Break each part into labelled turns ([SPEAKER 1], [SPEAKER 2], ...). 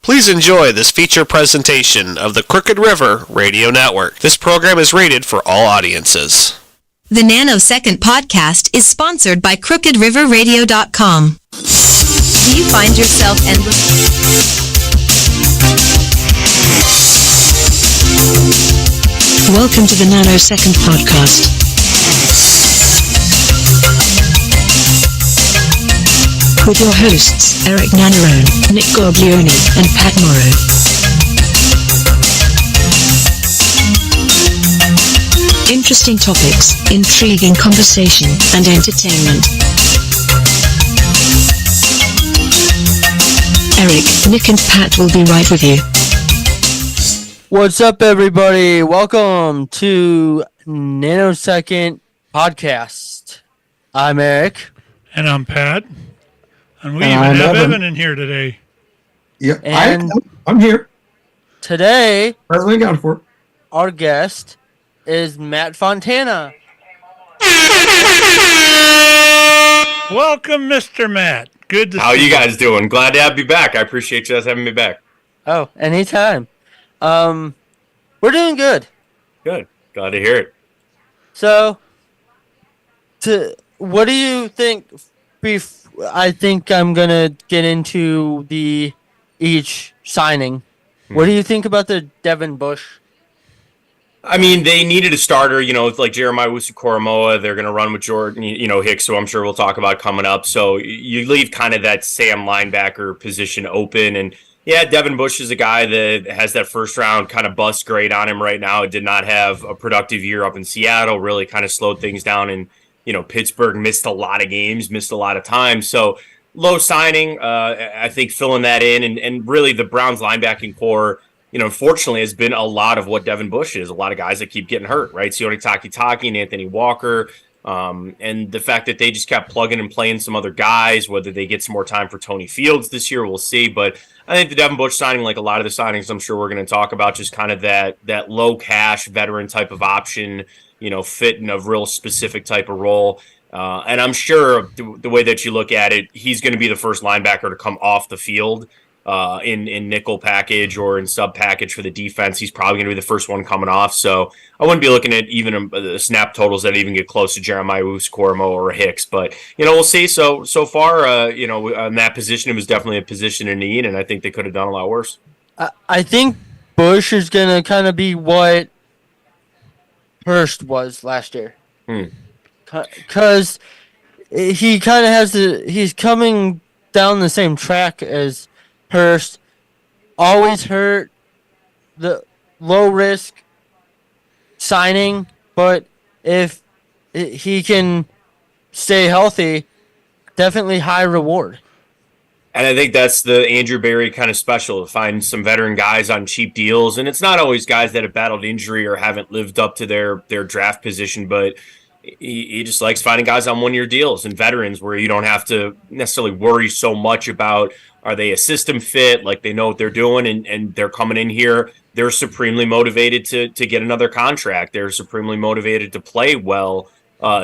[SPEAKER 1] Please enjoy this feature presentation of the Crooked River Radio Network. This program is rated for all audiences.
[SPEAKER 2] The Nanosecond podcast is sponsored by crookedriverradio.com. Do you find yourself endless?
[SPEAKER 3] Welcome to the Nanosecond podcast. With your hosts, Erik Nannarone, Nick Gorglione, and Pat Morrow. Interesting topics, intriguing conversation, and entertainment. Erik, Nick, and Pat will be right with you.
[SPEAKER 4] What's up, everybody? Welcome to Nanosecond podcast. I'm Erik.
[SPEAKER 5] And I'm Pat. And we even have Evan in here today.
[SPEAKER 6] Yeah,
[SPEAKER 4] And
[SPEAKER 6] I'm here.
[SPEAKER 4] today,
[SPEAKER 6] That's what I got for.
[SPEAKER 4] our guest is Matt Fontana.
[SPEAKER 5] Welcome, Mr. Matt. Good to
[SPEAKER 7] How
[SPEAKER 5] see
[SPEAKER 7] you guys doing? Glad to have you back. I appreciate you guys having me back.
[SPEAKER 4] Oh, anytime. We're doing good.
[SPEAKER 7] Good. Glad to hear it.
[SPEAKER 4] So, what do you think? I think I'm gonna get into each signing. What do you think about the Devin Bush?
[SPEAKER 7] I mean, they needed a starter, it's like Jeremiah Wusu-Koramoah. They're going to run with Jordan, Hicks, who I'm sure we'll talk about coming up. So you leave kind of that Sam linebacker position open. And yeah, Devin Bush is a guy that has that first round kind of bust grade on him right now. It did not have a productive year up in Seattle, really kind of slowed things down. And, Pittsburgh missed a lot of games, missed a lot of time. So low signing, I think filling that in. And really the Browns linebacking core, unfortunately, has been a lot of what Devin Bush is. A lot of guys that keep getting hurt, right? Sione Takitaki and Anthony Walker. And the fact that they just kept plugging and playing some other guys, whether they get some more time for Tony Fields this year, we'll see. But I think the Devin Bush signing, like a lot of the signings I'm sure we're going to talk about, just kind of that low cash veteran type of option, fit in a real specific type of role. And I'm sure the way that you look at it, he's going to be the first linebacker to come off the field in nickel package or in sub package for the defense. He's probably going to be the first one coming off. So I wouldn't be looking at even the snap totals that even get close to Jeremiah Wusu-Koramoah or Hicks. But, we'll see. So far, on that position, it was definitely a position in need, and I think they could have done a lot worse.
[SPEAKER 4] I think Bush is gonna kind of be what Hurst was last year. Because he kind of has he's coming down the same track as Hurst, always hurt, the low risk signing, but if he can stay healthy, definitely high reward.
[SPEAKER 7] And I think that's the Andrew Berry kind of special, to find some veteran guys on cheap deals. And it's not always guys that have battled injury or haven't lived up to their draft position, but he just likes finding guys on one-year deals and veterans where you don't have to necessarily worry so much about, are they a system fit, like they know what they're doing, and they're coming in here. They're supremely motivated to get another contract. They're supremely motivated to play well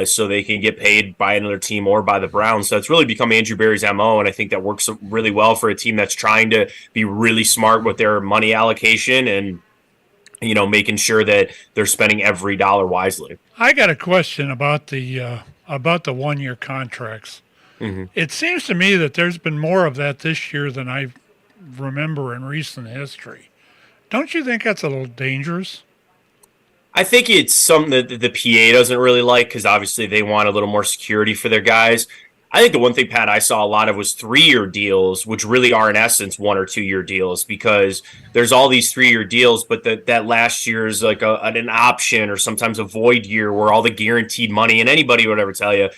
[SPEAKER 7] so they can get paid by another team or by the Browns. So it's really become Andrew Berry's MO, and I think that works really well for a team that's trying to be really smart with their money allocation and making sure that they're spending every dollar wisely.
[SPEAKER 5] I got a question about the 1-year contracts.
[SPEAKER 7] Mm-hmm.
[SPEAKER 5] It seems to me that there's been more of that this year than I remember in recent history. Don't you think that's a little dangerous?
[SPEAKER 7] I think it's something that the PA doesn't really like, because obviously they want a little more security for their guys. I think the one thing, Pat, I saw a lot of was 3-year deals, which really are in essence 1 or 2 year deals, because there's all these 3-year deals, but that last year is like an option or sometimes a void year where all the guaranteed money, and anybody would ever tell you,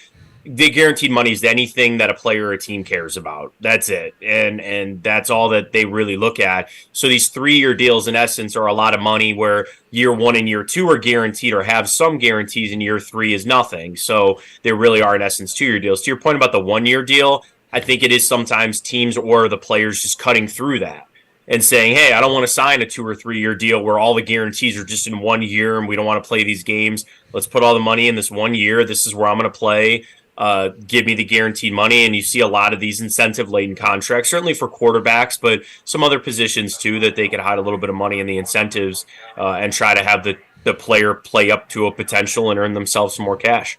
[SPEAKER 7] the guaranteed money is anything that a player or a team cares about. That's it. And that's all that they really look at. So these 3-year deals in essence are a lot of money, where year 1 and year 2 are guaranteed or have some guarantees, and year 3 is nothing. So they really are in essence 2-year deals. To your point about the 1-year deal, I think it is sometimes teams or the players just cutting through that and saying, hey, I don't want to sign a 2 or 3 year deal where all the guarantees are just in 1 year and we don't want to play these games. Let's put all the money in this 1 year. This is where I'm going to play. give me the guaranteed money. And you see a lot of these incentive-laden contracts, certainly for quarterbacks, but some other positions too, that they could hide a little bit of money in the incentives and try to have the player play up to a potential and earn themselves some more cash.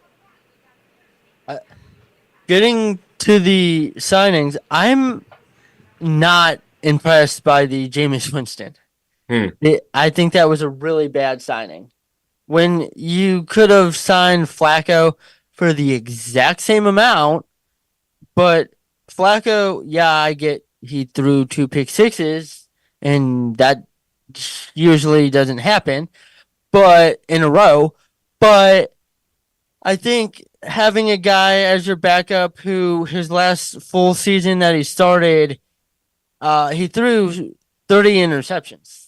[SPEAKER 4] Getting to the signings, I'm not impressed by the Jameis Winston. I think that was a really bad signing. When you could have signed Flacco for the exact same amount, but Flacco, yeah, I get he threw 2 pick sixes, and that usually doesn't happen, but in a row. But I think having a guy as your backup who his last full season that he started, he threw 30 interceptions.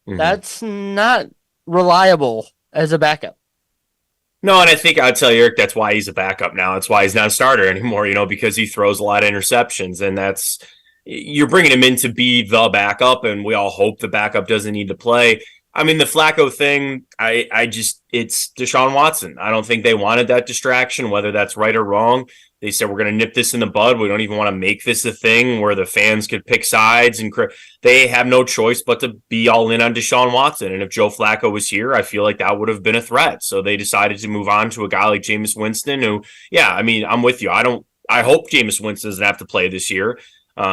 [SPEAKER 4] That's not reliable as a backup.
[SPEAKER 7] No, and I think I'd tell you, Erik, that's why he's a backup now. That's why he's not a starter anymore, because he throws a lot of interceptions, and you're bringing him in to be the backup, and we all hope the backup doesn't need to play. I mean, the Flacco thing, it's Deshaun Watson. I don't think they wanted that distraction, whether that's right or wrong. They said, we're going to nip this in the bud. We don't even want to make this a thing where the fans could pick sides. And they have no choice but to be all in on Deshaun Watson. And if Joe Flacco was here, I feel like that would have been a threat. So they decided to move on to a guy like Jameis Winston, who, yeah, I mean, I'm with you. I hope Jameis Winston doesn't have to play this year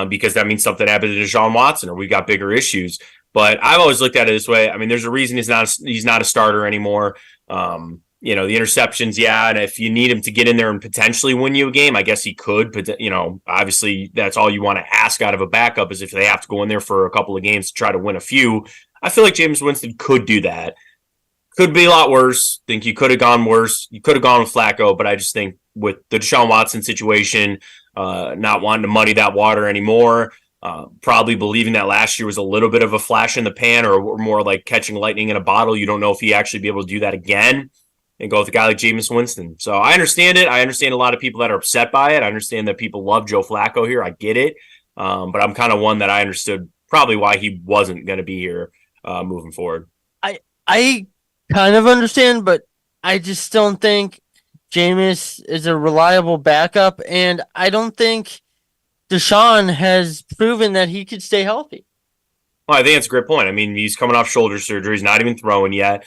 [SPEAKER 7] because that means something happened to Deshaun Watson or we got bigger issues. But I've always looked at it this way. I mean, there's a reason he's not a starter anymore. The interceptions, yeah, and if you need him to get in there and potentially win you a game, I guess he could. But obviously, that's all you want to ask out of a backup is if they have to go in there for a couple of games to try to win a few. I feel like Jameis Winston could do that. Could be a lot worse. Think you could have gone worse. You could have gone with Flacco, but I just think with the Deshaun Watson situation, not wanting to muddy that water anymore. Probably believing that last year was a little bit of a flash in the pan or more like catching lightning in a bottle. You don't know if he actually be able to do that again and go with a guy like Jameis Winston. So I understand it. I understand a lot of people that are upset by it. I understand that people love Joe Flacco here. I get it. But I'm kind of one that I understood probably why he wasn't going to be here moving forward.
[SPEAKER 4] I kind of understand, but I just don't think Jameis is a reliable backup. And I don't think Deshaun has proven that he could stay healthy.
[SPEAKER 7] Well, I think that's a great point. I mean, he's coming off shoulder surgery. He's not even throwing yet.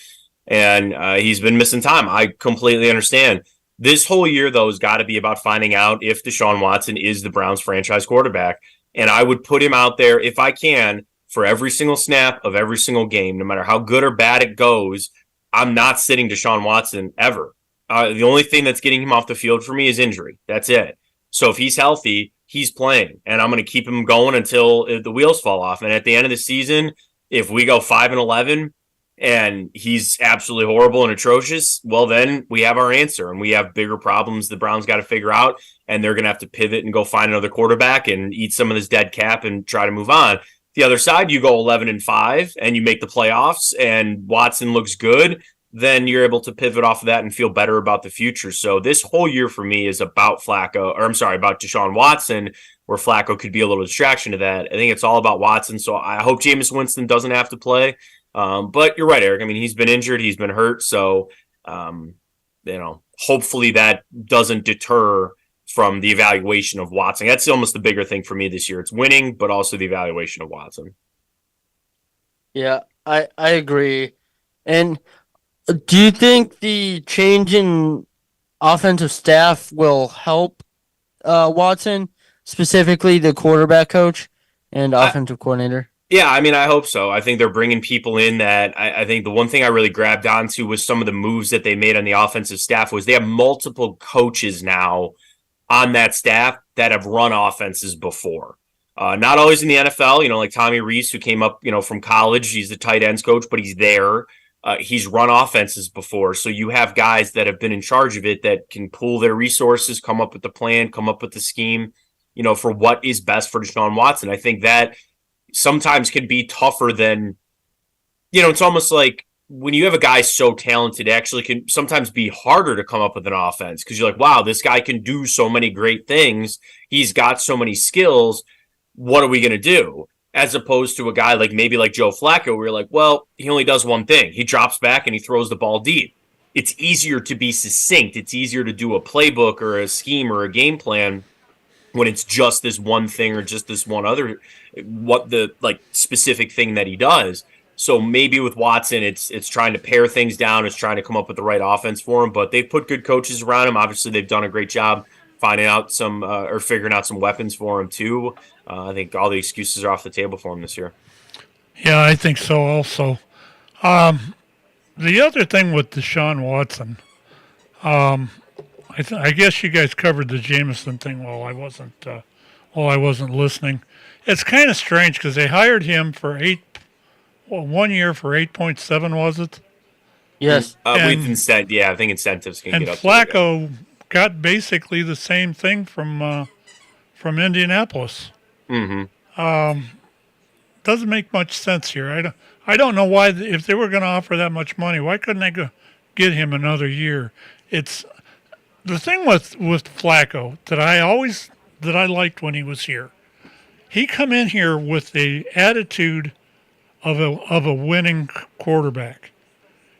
[SPEAKER 7] And he's been missing time. I completely understand. This whole year, though, has got to be about finding out if Deshaun Watson is the Browns franchise quarterback. And I would put him out there, if I can, for every single snap of every single game, no matter how good or bad it goes. I'm not sitting Deshaun Watson ever. The only thing that's getting him off the field for me is injury. That's it. So if he's healthy, he's playing. And I'm going to keep him going until the wheels fall off. And at the end of the season, if we go 5-11, and he's absolutely horrible and atrocious, well, then we have our answer and we have bigger problems the Browns got to figure out, and they're going to have to pivot and go find another quarterback and eat some of this dead cap and try to move on. The other side, you go 11-5 and you make the playoffs and Watson looks good, then you're able to pivot off of that and feel better about the future. So this whole year for me is about about Deshaun Watson, where Flacco could be a little distraction to that. I think it's all about Watson. So I hope Jameis Winston doesn't have to play. But you're right, Erik. I mean, he's been injured. He's been hurt. So, hopefully that doesn't deter from the evaluation of Watson. That's almost the bigger thing for me this year. It's winning, but also the evaluation of Watson.
[SPEAKER 4] Yeah, I agree. And do you think the change in offensive staff will help Watson, specifically the quarterback coach and offensive coordinator?
[SPEAKER 7] Yeah, I mean, I hope so. I think they're bringing people in that I think the one thing I really grabbed onto was some of the moves that they made on the offensive staff was they have multiple coaches now on that staff that have run offenses before. Not always in the NFL, like Tommy Reese, who came up, from college. He's the tight ends coach, but he's there. He's run offenses before. So you have guys that have been in charge of it that can pool their resources, come up with the plan, come up with the scheme, for what is best for Deshaun Watson. I think that sometimes can be tougher than, it's almost like when you have a guy so talented, it actually can sometimes be harder to come up with an offense because you're like, wow, this guy can do so many great things. He's got so many skills. What are we going to do? As opposed to a guy like maybe like Joe Flacco, where you're like, well, he only does one thing. He drops back and he throws the ball deep. it's easier to be succinct. It's easier to do a playbook or a scheme or a game plan when it's just this one thing or just this one other, what the like specific thing that he does. So maybe with Watson, it's trying to pare things down. It's trying to come up with the right offense for him. But they've put good coaches around him. Obviously, they've done a great job finding out some or figuring out some weapons for him too. I think all the excuses are off the table for him this year.
[SPEAKER 5] Yeah, I think so also. The other thing with Deshaun Watson, I guess you guys covered the Jameson thing while I wasn't listening. It's kind of strange because they hired him for 1 year for 8.7, was it?
[SPEAKER 4] Yes.
[SPEAKER 7] With instead, yeah, I think incentives can
[SPEAKER 5] And
[SPEAKER 7] get up.
[SPEAKER 5] Flacco got basically the same thing from Indianapolis.
[SPEAKER 7] Mm-hmm.
[SPEAKER 5] Doesn't make much sense here. I don't know why, if they were going to offer that much money, why couldn't they get him another year? It's the thing with Flacco that I liked when he was here. He come in here with the attitude of a winning quarterback.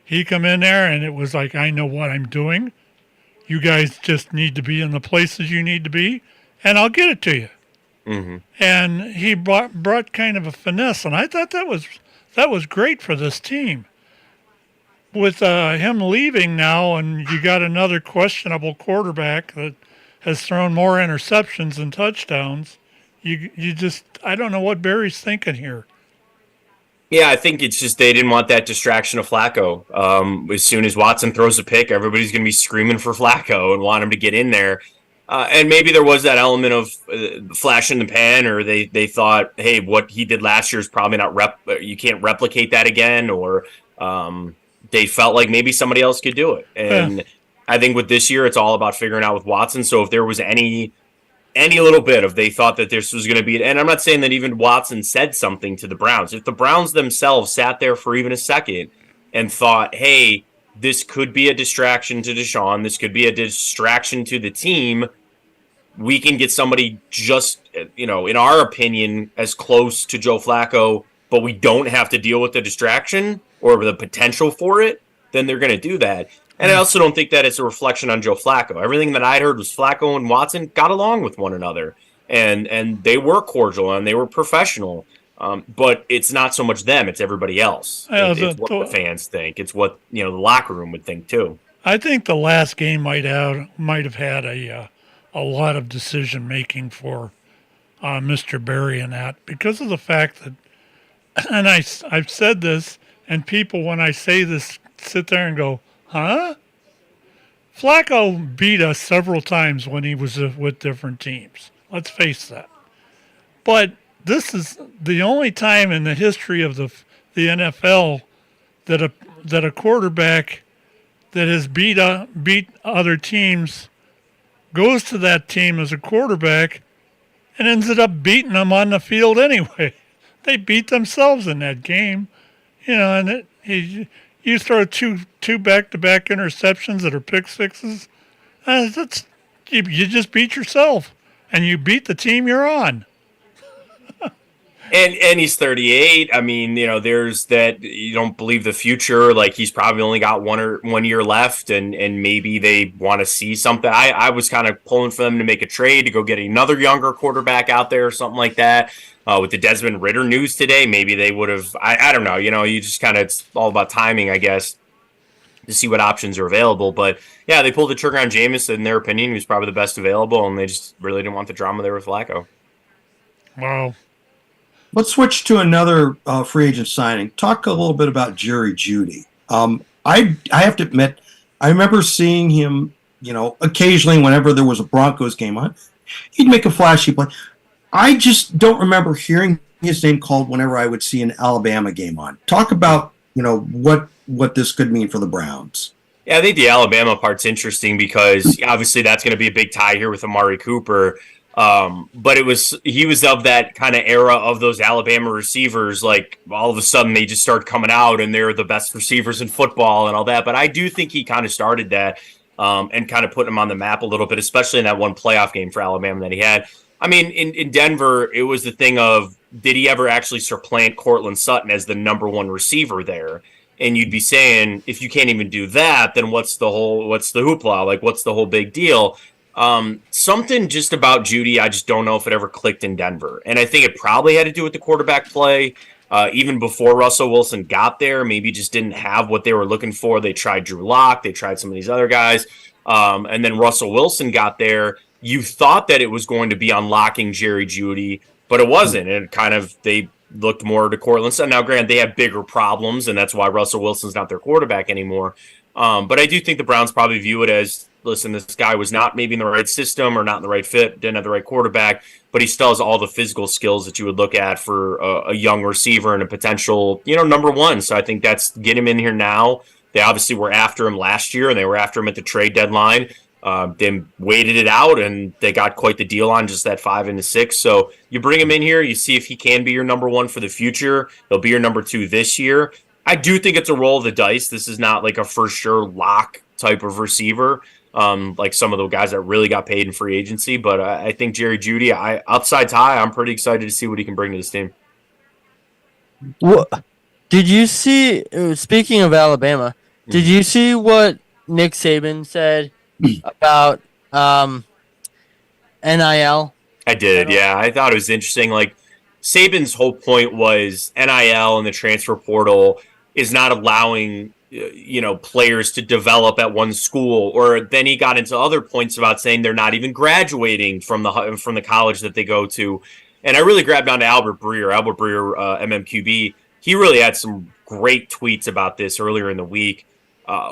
[SPEAKER 5] He come in there and it was like, I know what I'm doing. You guys just need to be in the places you need to be, and I'll get it to you.
[SPEAKER 7] Mm-hmm.
[SPEAKER 5] And he brought kind of a finesse, and I thought that was great for this team. With him leaving now, and you got another questionable quarterback that has thrown more interceptions than touchdowns, you just, I don't know what Barry's thinking here.
[SPEAKER 7] Yeah, I think it's just they didn't want that distraction of Flacco. As soon as Watson throws a pick, everybody's going to be screaming for Flacco and want him to get in there. And maybe there was that element of flash in the pan, or they thought, hey, what he did last year is probably not you can't replicate that again, or they felt like maybe somebody else could do it. And I think with this year, it's all about figuring out with Watson. So if there was any little bit of they thought that this was going to be, and I'm not saying that even Watson said something to the Browns. If the Browns themselves sat there for even a second and thought, hey, this could be a distraction to Deshaun, this could be a distraction to the team, we can get somebody just, in our opinion, as close to Joe Flacco, but we don't have to deal with the distraction or the potential for it, then they're going to do that. And I also don't think that it's a reflection on Joe Flacco. Everything that I heard was Flacco and Watson got along with one another, and they were cordial and they were professional. But it's not so much them; it's everybody else. It's what the fans think. It's what the locker room would think too.
[SPEAKER 5] I think the last game might have had a lot of decision making for Mr. Barry in that, because of the fact that, and I've said this, and people when I say this sit there and go, huh? Flacco beat us several times when he was with different teams. Let's face that. But this is the only time in the history of the NFL that a quarterback that has beat other teams goes to that team as a quarterback and ended up beating them on the field anyway. They beat themselves in that game, and you throw two back-to-back interceptions that are pick sixes. You just beat yourself, and you beat the team you're on.
[SPEAKER 7] And he's 38. I mean, there's that you don't believe the future. Like he's probably only got 1 year left, and maybe they want to see something. I was kind of pulling for them to make a trade to go get another younger quarterback out there or something like that. With the Desmond Ridder news today, maybe they would have. I don't know. You just kind of, it's all about timing, I guess, to see what options are available. But yeah, they pulled the trigger on Jameis. In their opinion, he was probably the best available, and they just really didn't want the drama there with Flacco.
[SPEAKER 5] Wow.
[SPEAKER 6] Let's switch to another free agent signing. Talk a little bit about Jerry Jeudy. I have to admit, I remember seeing him, occasionally whenever there was a Broncos game on, he'd make a flashy play. I just don't remember hearing his name called whenever I would see an Alabama game on. Talk about, what this could mean for the Browns.
[SPEAKER 7] Yeah, I think the Alabama part's interesting because obviously that's going to be a big tie here with Amari Cooper. But he was of that kind of era of those Alabama receivers. Like all of a sudden they just start coming out and they're the best receivers in football and all that. But I do think he kind of started that and kind of put him on the map a little bit, especially in that one playoff game for Alabama that he had. I mean, in Denver, it was the thing of, did he ever actually supplant Cortland Sutton as the number one receiver there? And you'd be saying, if you can't even do that, then what's the hoopla? Like, what's the whole big deal? Something just about Judy, I just don't know if it ever clicked in Denver. And I think it probably had to do with the quarterback play. Even before Russell Wilson got there, maybe just didn't have what they were looking for. They tried Drew Lock, they tried some of these other guys. And then Russell Wilson got there. You thought that it was going to be unlocking Jerry Jeudy, but it wasn't. It kind of, they looked more to Cortland Sutton. Now, granted, they have bigger problems, and that's why Russell Wilson's not their quarterback anymore. But I do think the Browns probably view it as, listen, this guy was not maybe in the right system or not in the right fit, didn't have the right quarterback, but he still has all the physical skills that you would look at for a young receiver and a potential, number one. So I think that's get him in here now. They obviously were after him last year, and they were after him at the trade deadline. They waited it out, and they got quite the deal on just that 5 and the 6. So you bring him in here, you see if he can be your number one for the future. He'll be your number 2 this year. I do think it's a roll of the dice. This is not like a for sure lock type of receiver, like some of the guys that really got paid in free agency. But I think Jerry Jeudy, upside's high. I'm pretty excited to see what he can bring to this team.
[SPEAKER 4] What did you see? Speaking of Alabama, did you see what Nick Saban said about NIL?
[SPEAKER 7] I did, yeah. I thought it was interesting. Like, Saban's whole point was NIL and the transfer portal is not allowing players to develop at one school. Or then he got into other points about saying they're not even graduating from the college that they go to. And I really grabbed onto Albert Breer, MMQB. He really had some great tweets about this earlier in the week,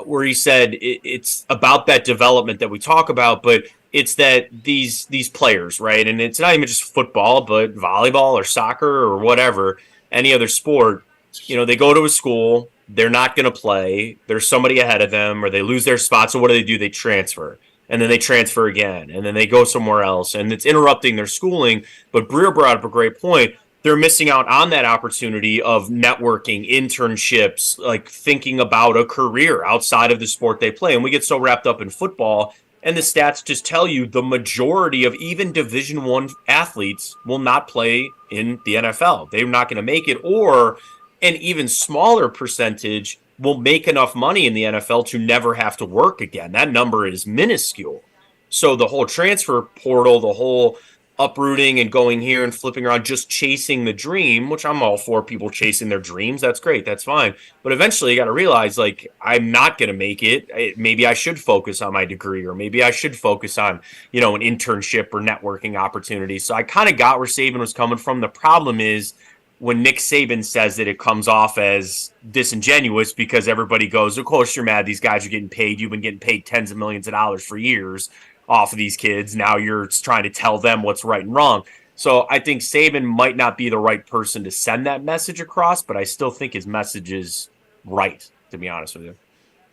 [SPEAKER 7] where he said it's about that development that we talk about, but it's that these players, right? And it's not even just football, but volleyball or soccer or whatever, any other sport, they go to a school, they're not going to play, there's somebody ahead of them, or they lose their spot. So what do? They transfer. And then they transfer again, and then they go somewhere else, and it's interrupting their schooling. But Breer brought up a great point. They're missing out on that opportunity of networking, internships, like thinking about a career outside of the sport they play. And we get so wrapped up in football, and the stats just tell you the majority of even Division I athletes will not play in the NFL. They're not going to make it, or an even smaller percentage will make enough money in the NFL to never have to work again. That number is minuscule. So the whole transfer portal, the whole uprooting and going here and flipping around, just chasing the dream, which I'm all for people chasing their dreams. That's great. That's fine. But eventually you got to realize, like, I'm not going to make it. Maybe I should focus on my degree, or maybe I should focus on, an internship or networking opportunity. So I kind of got where Saban was coming from. The problem is when Nick Saban says it comes off as disingenuous, because everybody goes, of course you're mad. These guys are getting paid. You've been getting paid tens of millions of dollars for years off of these kids. Now you're trying to tell them what's right and wrong. So I think Saban might not be the right person to send that message across, but I still think his message is right, to be honest with you.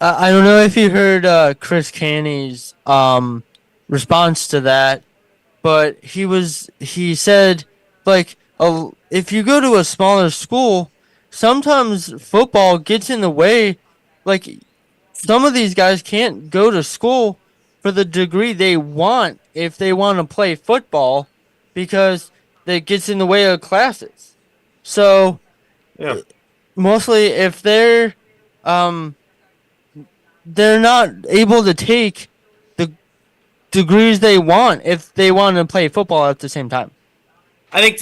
[SPEAKER 4] I don't know if you heard Chris Caney's response to that, but he said, like, if you go to a smaller school, sometimes football gets in the way. Like, some of these guys can't go to school for the degree they want if they want to play football, because it gets in the way of classes. So, yeah, mostly if they're not able to take the degrees they want if they want to play football at the same time.
[SPEAKER 7] I think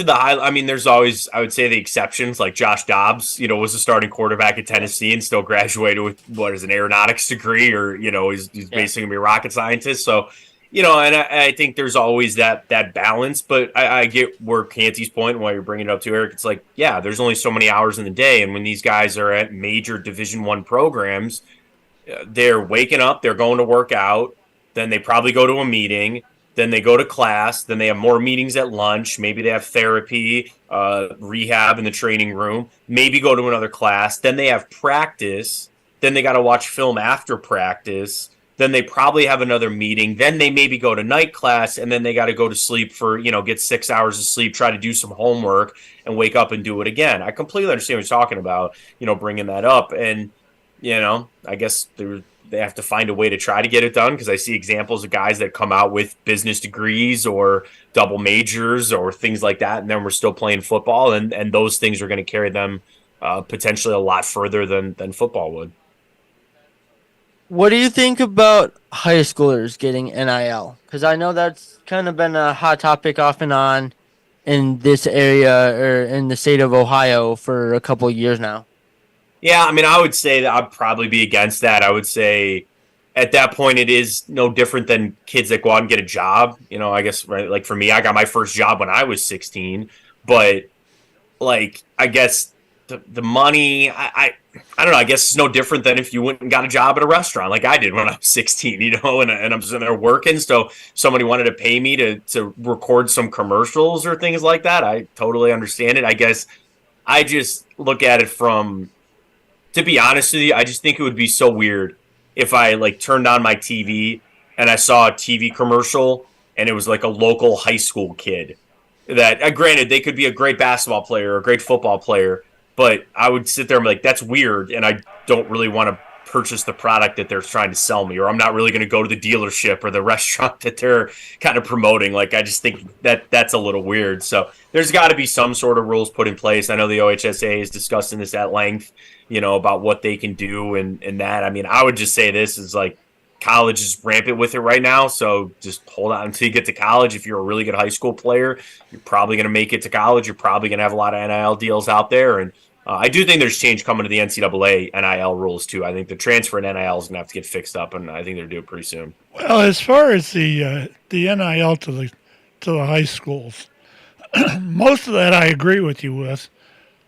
[SPEAKER 7] there's always, I would say, the exceptions, like Josh Dobbs, was a starting quarterback at Tennessee and still graduated with an aeronautics degree, or, he's basically going to be a rocket scientist. So, and I think there's always that balance, but I get where Canty's point, and why you're bringing it up to, Eric. It's like, yeah, there's only so many hours in the day. And when these guys are at major Division I programs, they're waking up, they're going to work out, then they probably go to a meeting, then they go to class, then they have more meetings at lunch, maybe they have therapy, rehab in the training room, maybe go to another class, then they have practice, then they got to watch film after practice, then they probably have another meeting, then they maybe go to night class, and then they got to go to sleep for, get 6 hours of sleep, try to do some homework, and wake up and do it again. I completely understand what you're talking about, bringing that up, and, I guess they have to find a way to try to get it done, because I see examples of guys that come out with business degrees or double majors or things like that, and then we're still playing football, and those things are going to carry them potentially a lot further than football would.
[SPEAKER 4] What do you think about high schoolers getting NIL? Because I know that's kind of been a hot topic off and on in this area or in the state of Ohio for a couple of years now.
[SPEAKER 7] Yeah, I mean, I would say that I'd probably be against that. I would say at that point, it is no different than kids that go out and get a job. I guess, right? Like for me, I got my first job when I was 16, but like, I guess the money, I don't know. I guess it's no different than if you went and got a job at a restaurant like I did when I was 16, and I'm sitting there working. So somebody wanted to pay me to record some commercials or things like that. I totally understand it. I guess I just look at it from, to be honest with you, I just think it would be so weird if I like turned on my TV and I saw a TV commercial and it was like a local high school kid that, granted, they could be a great basketball player or a great football player, but I would sit there and be like, that's weird, and I don't really want to purchase the product that they're trying to sell me, or I'm not really going to go to the dealership or the restaurant that they're kind of promoting. Like, I just think that that's a little weird. So there's got to be some sort of rules put in place. I know the OHSA is discussing this at length, about what they can do and that. I mean, I would just say this is like, college is rampant with it right now, so just hold on until you get to college. If you're a really good high school player, you're probably going to make it to college. You're probably going to have a lot of NIL deals out there, and I do think there's change coming to the NCAA NIL rules too. I think the transfer in NIL is going to have to get fixed up, and I think they'll do it pretty soon.
[SPEAKER 5] Well, as far as the NIL to the high schools, most of that I agree with you with.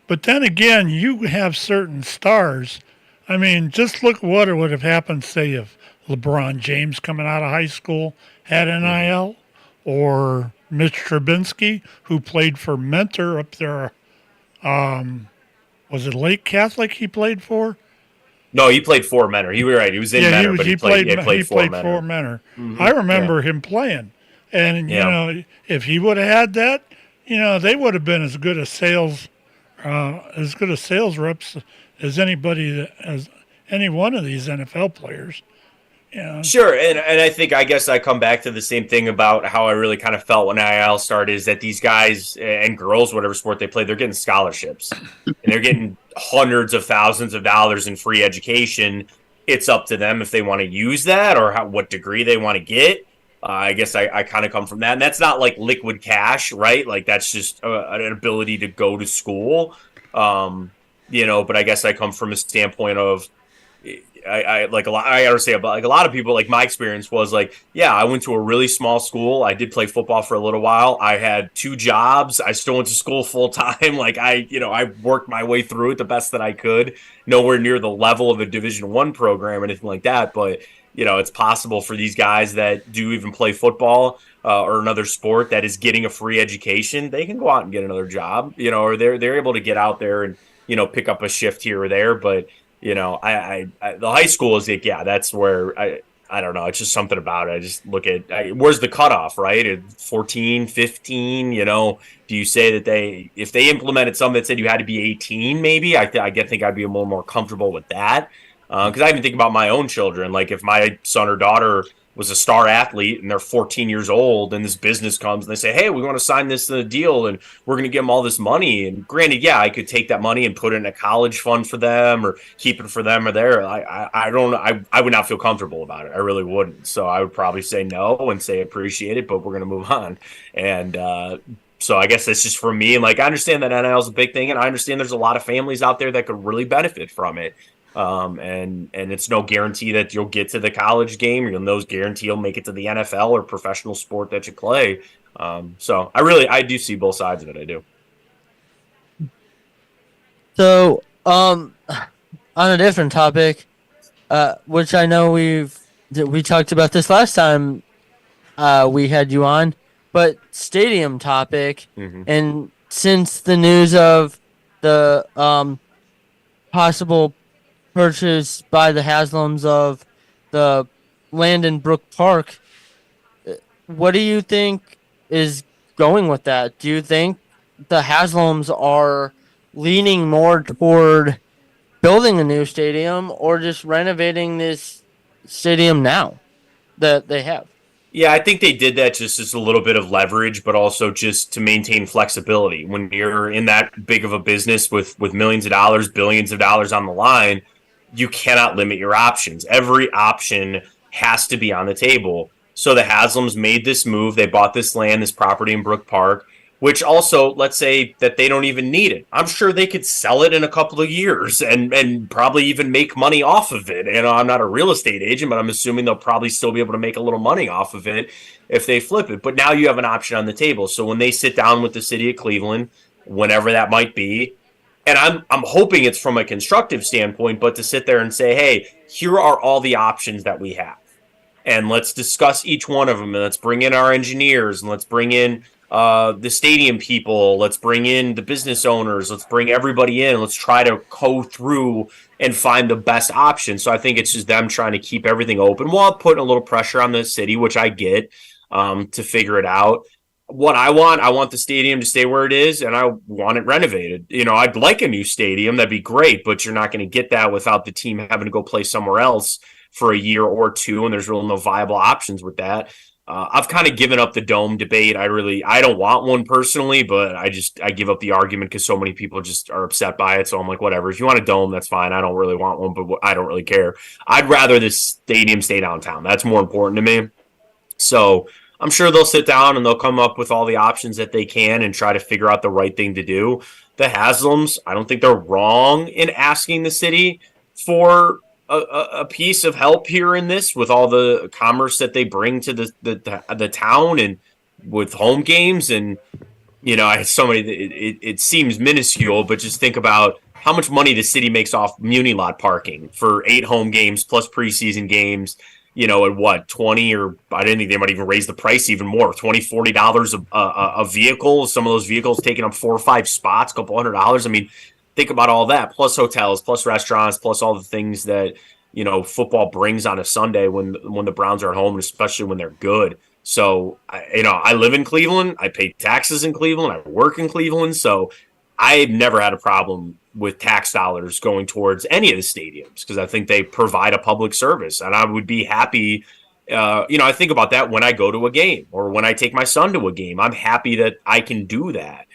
[SPEAKER 5] But then again, you have certain stars. I mean, just look what would have happened, say, if LeBron James coming out of high school had NIL, or Mitch Trubinsky, who played for Mentor up there. Was it Lake Catholic he played for?
[SPEAKER 7] No, he played for Mentor. You were right. He was in Mentor, but he played for
[SPEAKER 5] Mentor. I remember him playing. And, if he would have had that, they would have been as good as sales reps as as any one of these NFL players. Yeah.
[SPEAKER 7] Sure, and I guess I come back to the same thing about how I really kind of felt when NIL started, is that these guys and girls, whatever sport they play, they're getting scholarships. And they're getting hundreds of thousands of dollars in free education. It's up to them if they want to use that or what degree they want to get. I guess I kind of come from that. And that's not like liquid cash, right? Like that's just an ability to go to school. But I guess I come from a standpoint of, I gotta say, about like a lot of people, like my experience was like, yeah, I went to a really small school. I did play football for a little while. I had 2 jobs. I still went to school full time. Like I worked my way through it the best that I could. Nowhere near the level of a Division I program or anything like that. But it's possible for these guys that do even play football or another sport that is getting a free education. They can go out and get another job, or they're able to get out there and pick up a shift here or there. But the high school is like, yeah, that's where I don't know. It's just something about it. I just look at where's the cutoff, right? At 14, 15, do you say that if they implemented something that said you had to be 18, maybe I think I'd be a little more comfortable with that. Because I even think about my own children. Like if my son or daughter was a star athlete and they're 14 years old and this business comes and they say, hey, we want to sign this deal and we're going to give them all this money. And granted, yeah, I could take that money and put it in a college fund for them or keep it for them or there. I don't know. I would not feel comfortable about it. I really wouldn't. So I would probably say no and say appreciate it, but we're going to move on. And, so I guess that's just for me. And like, I understand that NIL is a big thing and I understand there's a lot of families out there that could really benefit from it. And it's no guarantee that you'll get to the college game. You'll no guarantee you'll make it to the NFL or professional sport that you play. So I do see both sides of it. I do.
[SPEAKER 4] So, on a different topic, which I know we talked about this last time we had you on, but stadium topic, and since the news of the possible purchase by the Haslams of the land in Brook Park, what do you think is going with that? Do you think the Haslams are leaning more toward building a new stadium or just renovating this stadium now that they have?
[SPEAKER 7] Yeah, I think they did that just as a little bit of leverage, but also just to maintain flexibility. When you're in that big of a business with millions of dollars, billions of dollars on the line, you cannot limit your options. Every option has to be on the table. So the Haslams made this move. They bought this land, this property in Brook Park, which also, let's say that they don't even need it. I'm sure they could sell it in a couple of years and probably even make money off of it. You know, I'm not a real estate agent, but I'm assuming they'll probably still be able to make a little money off of it if they flip it. But now you have an option on the table. So when they sit down with the city of Cleveland, whenever that might be, and I'm hoping it's from a constructive standpoint, but to sit there and say, hey, here are all the options that we have. And let's discuss each one of them. And let's bring in our engineers and let's bring in the stadium people. Let's bring in the business owners. Let's bring everybody in. Let's try to go through and find the best option. So I think it's just them trying to keep everything open while putting a little pressure on the city, which I get, to figure it out. What I want the stadium to stay where it is, and I want it renovated. You know, I'd like a new stadium. That'd be great, but you're not going to get that without the team having to go play somewhere else for a year or two, and there's really no viable options with that. I've kind of given up the dome debate. I don't want one personally, but I give up the argument because so many people just are upset by it. So I'm like, whatever. If you want a dome, that's fine. I don't really want one, but I don't really care. I'd rather this stadium stay downtown. That's more important to me. So I'm sure they'll sit down and they'll come up with all the options that they can and try to figure out the right thing to do. The Haslams, I don't think they're wrong in asking the city for a piece of help here in this, with all the commerce that they bring to the town and with home games. And, you know, it seems minuscule, but just think about how much money the city makes off muni lot parking for 8 home games plus preseason games. You know, at what, 20, or I didn't think they might even raise the price even more, $20-$40 a vehicle. Some of those vehicles taking up 4 or 5 spots, a couple $100. I mean, think about all that, plus hotels, plus restaurants, plus all the things that, you know, football brings on a Sunday when the Browns are at home, and especially when they're good. So, I live in Cleveland. I pay taxes in Cleveland. I work in Cleveland. So I've never had a problem with tax dollars going towards any of the stadiums because I think they provide a public service. And I would be happy. I think about that when I go to a game or when I take my son to a game. I'm happy that I can do that.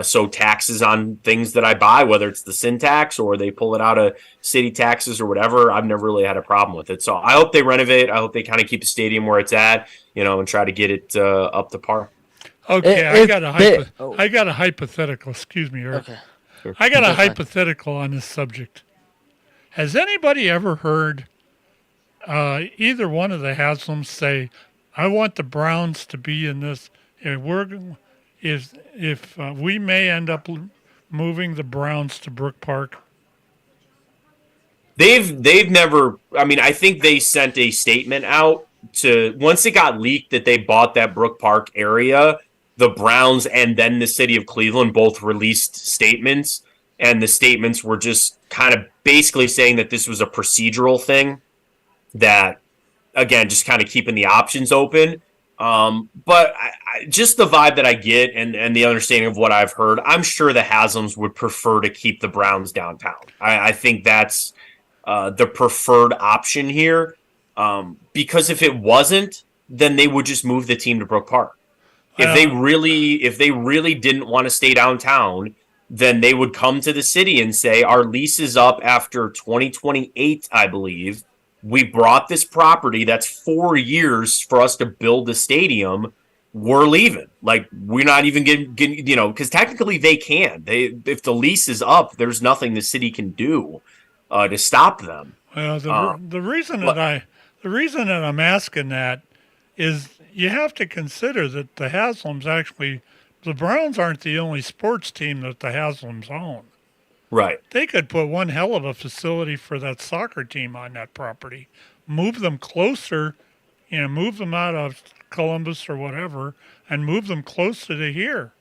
[SPEAKER 7] So taxes on things that I buy, whether it's the sin tax or they pull it out of city taxes or whatever, I've never really had a problem with it. So I hope they renovate. I hope they kind of keep the stadium where it's at, and try to get it up to par.
[SPEAKER 5] Okay, I got a hypothetical. Excuse me, Erik.
[SPEAKER 4] Okay.
[SPEAKER 5] Sure. I got a hypothetical on this subject. Has anybody ever heard either one of the Haslams say, "I want the Browns to be in this"? If we may end up moving the Browns to Brook Park?
[SPEAKER 7] They've never. I mean, I think they sent a statement out to once it got leaked that they bought that Brook Park area. The Browns and then the city of Cleveland both released statements, and the statements were just kind of basically saying that this was a procedural thing. That again, just kind of keeping the options open. But just the vibe that I get and the understanding of what I've heard, I'm sure the Haslams would prefer to keep the Browns downtown. I think that's the preferred option here. Because if it wasn't, then they would just move the team to Brook Park. If they really didn't want to stay downtown, then they would come to the city and say, our lease is up after 2028, I believe. We brought this property. That's 4 years for us to build the stadium. We're leaving. Like, we're not even getting because technically they can. If the lease is up, there's nothing the city can do to stop them.
[SPEAKER 5] Well, the reason that I'm asking that is you have to consider that the Haslams the Browns aren't the only sports team that the Haslams own.
[SPEAKER 7] Right.
[SPEAKER 5] They could put one hell of a facility for that soccer team on that property, move them closer, move them out of Columbus or whatever, and move them closer to here.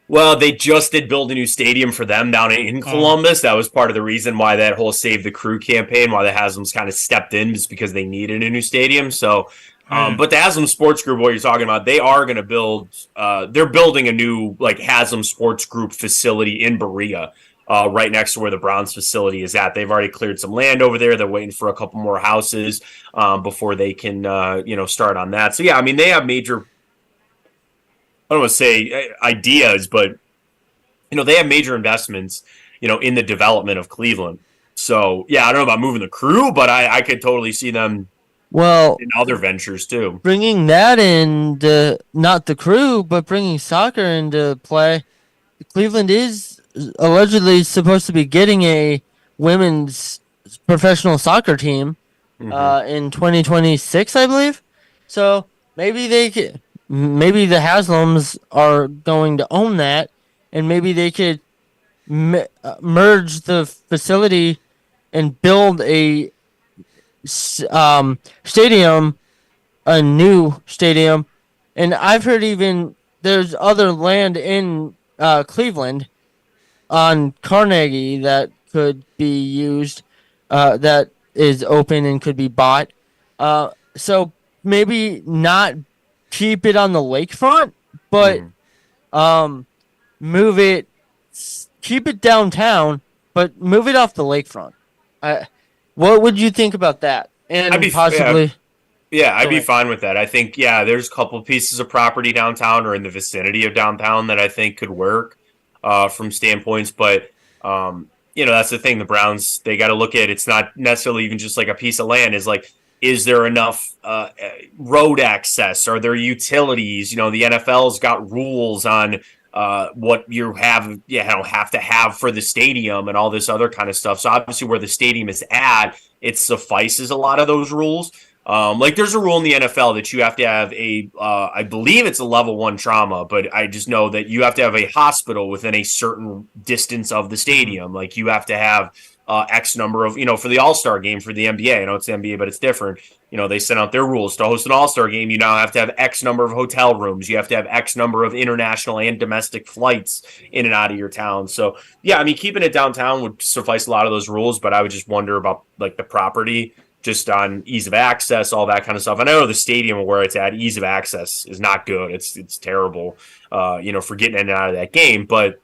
[SPEAKER 7] Well, they just did build a new stadium for them down in Columbus. That was part of the reason why that whole Save the Crew campaign, why the Haslams kind of stepped in, is because they needed a new stadium. So, but the Haslam Sports Group, what you're talking about, they are going to build. They're building a new Haslam Sports Group facility in Berea. right next to where the Browns facility is at. They've already cleared some land over there. They're waiting for a couple more houses before they can, start on that. So, yeah, I mean, they have major, I don't want to say ideas, but, they have major investments, in the development of Cleveland. So, yeah, I don't know about moving the crew, but I could totally see them in other ventures too.
[SPEAKER 4] Bringing that in, not the crew, but bringing soccer into play. Cleveland is allegedly supposed to be getting a women's professional soccer team in 2026, I believe. So maybe maybe the Haslams are going to own that, and maybe they could merge the facility and build a stadium, a new stadium. And I've heard even there's other land in Cleveland on Carnegie that could be used, that is open and could be bought. So maybe not keep it on the lakefront, but move it, keep it downtown, but move it off the lakefront. What would you think about that? And
[SPEAKER 7] I'd be,
[SPEAKER 4] possibly.
[SPEAKER 7] Yeah, I'd be fine with that. I think, there's a couple pieces of property downtown or in the vicinity of downtown that I think could work from standpoints. But, that's the thing. The Browns, they got to look at, it's not necessarily even just like a piece of land. Is there enough road access? Are there utilities? The NFL's got rules on what you have to have for the stadium and all this other kind of stuff. So obviously where the stadium is at, it suffices a lot of those rules. Like there's a rule in the NFL that you have to have I believe it's a level 1 trauma, but I just know that you have to have a hospital within a certain distance of the stadium. Like you have to have X number of, for the All-Star game for the NBA. I know it's the NBA, but it's different. They sent out their rules to host an All-Star game. You now have to have X number of hotel rooms. You have to have X number of international and domestic flights in and out of your town. So, yeah, I mean, keeping it downtown would suffice a lot of those rules, but I would just wonder about like the property, just on ease of access, all that kind of stuff. And I know the stadium where it's at, ease of access is not good. It's terrible, for getting in and out of that game. But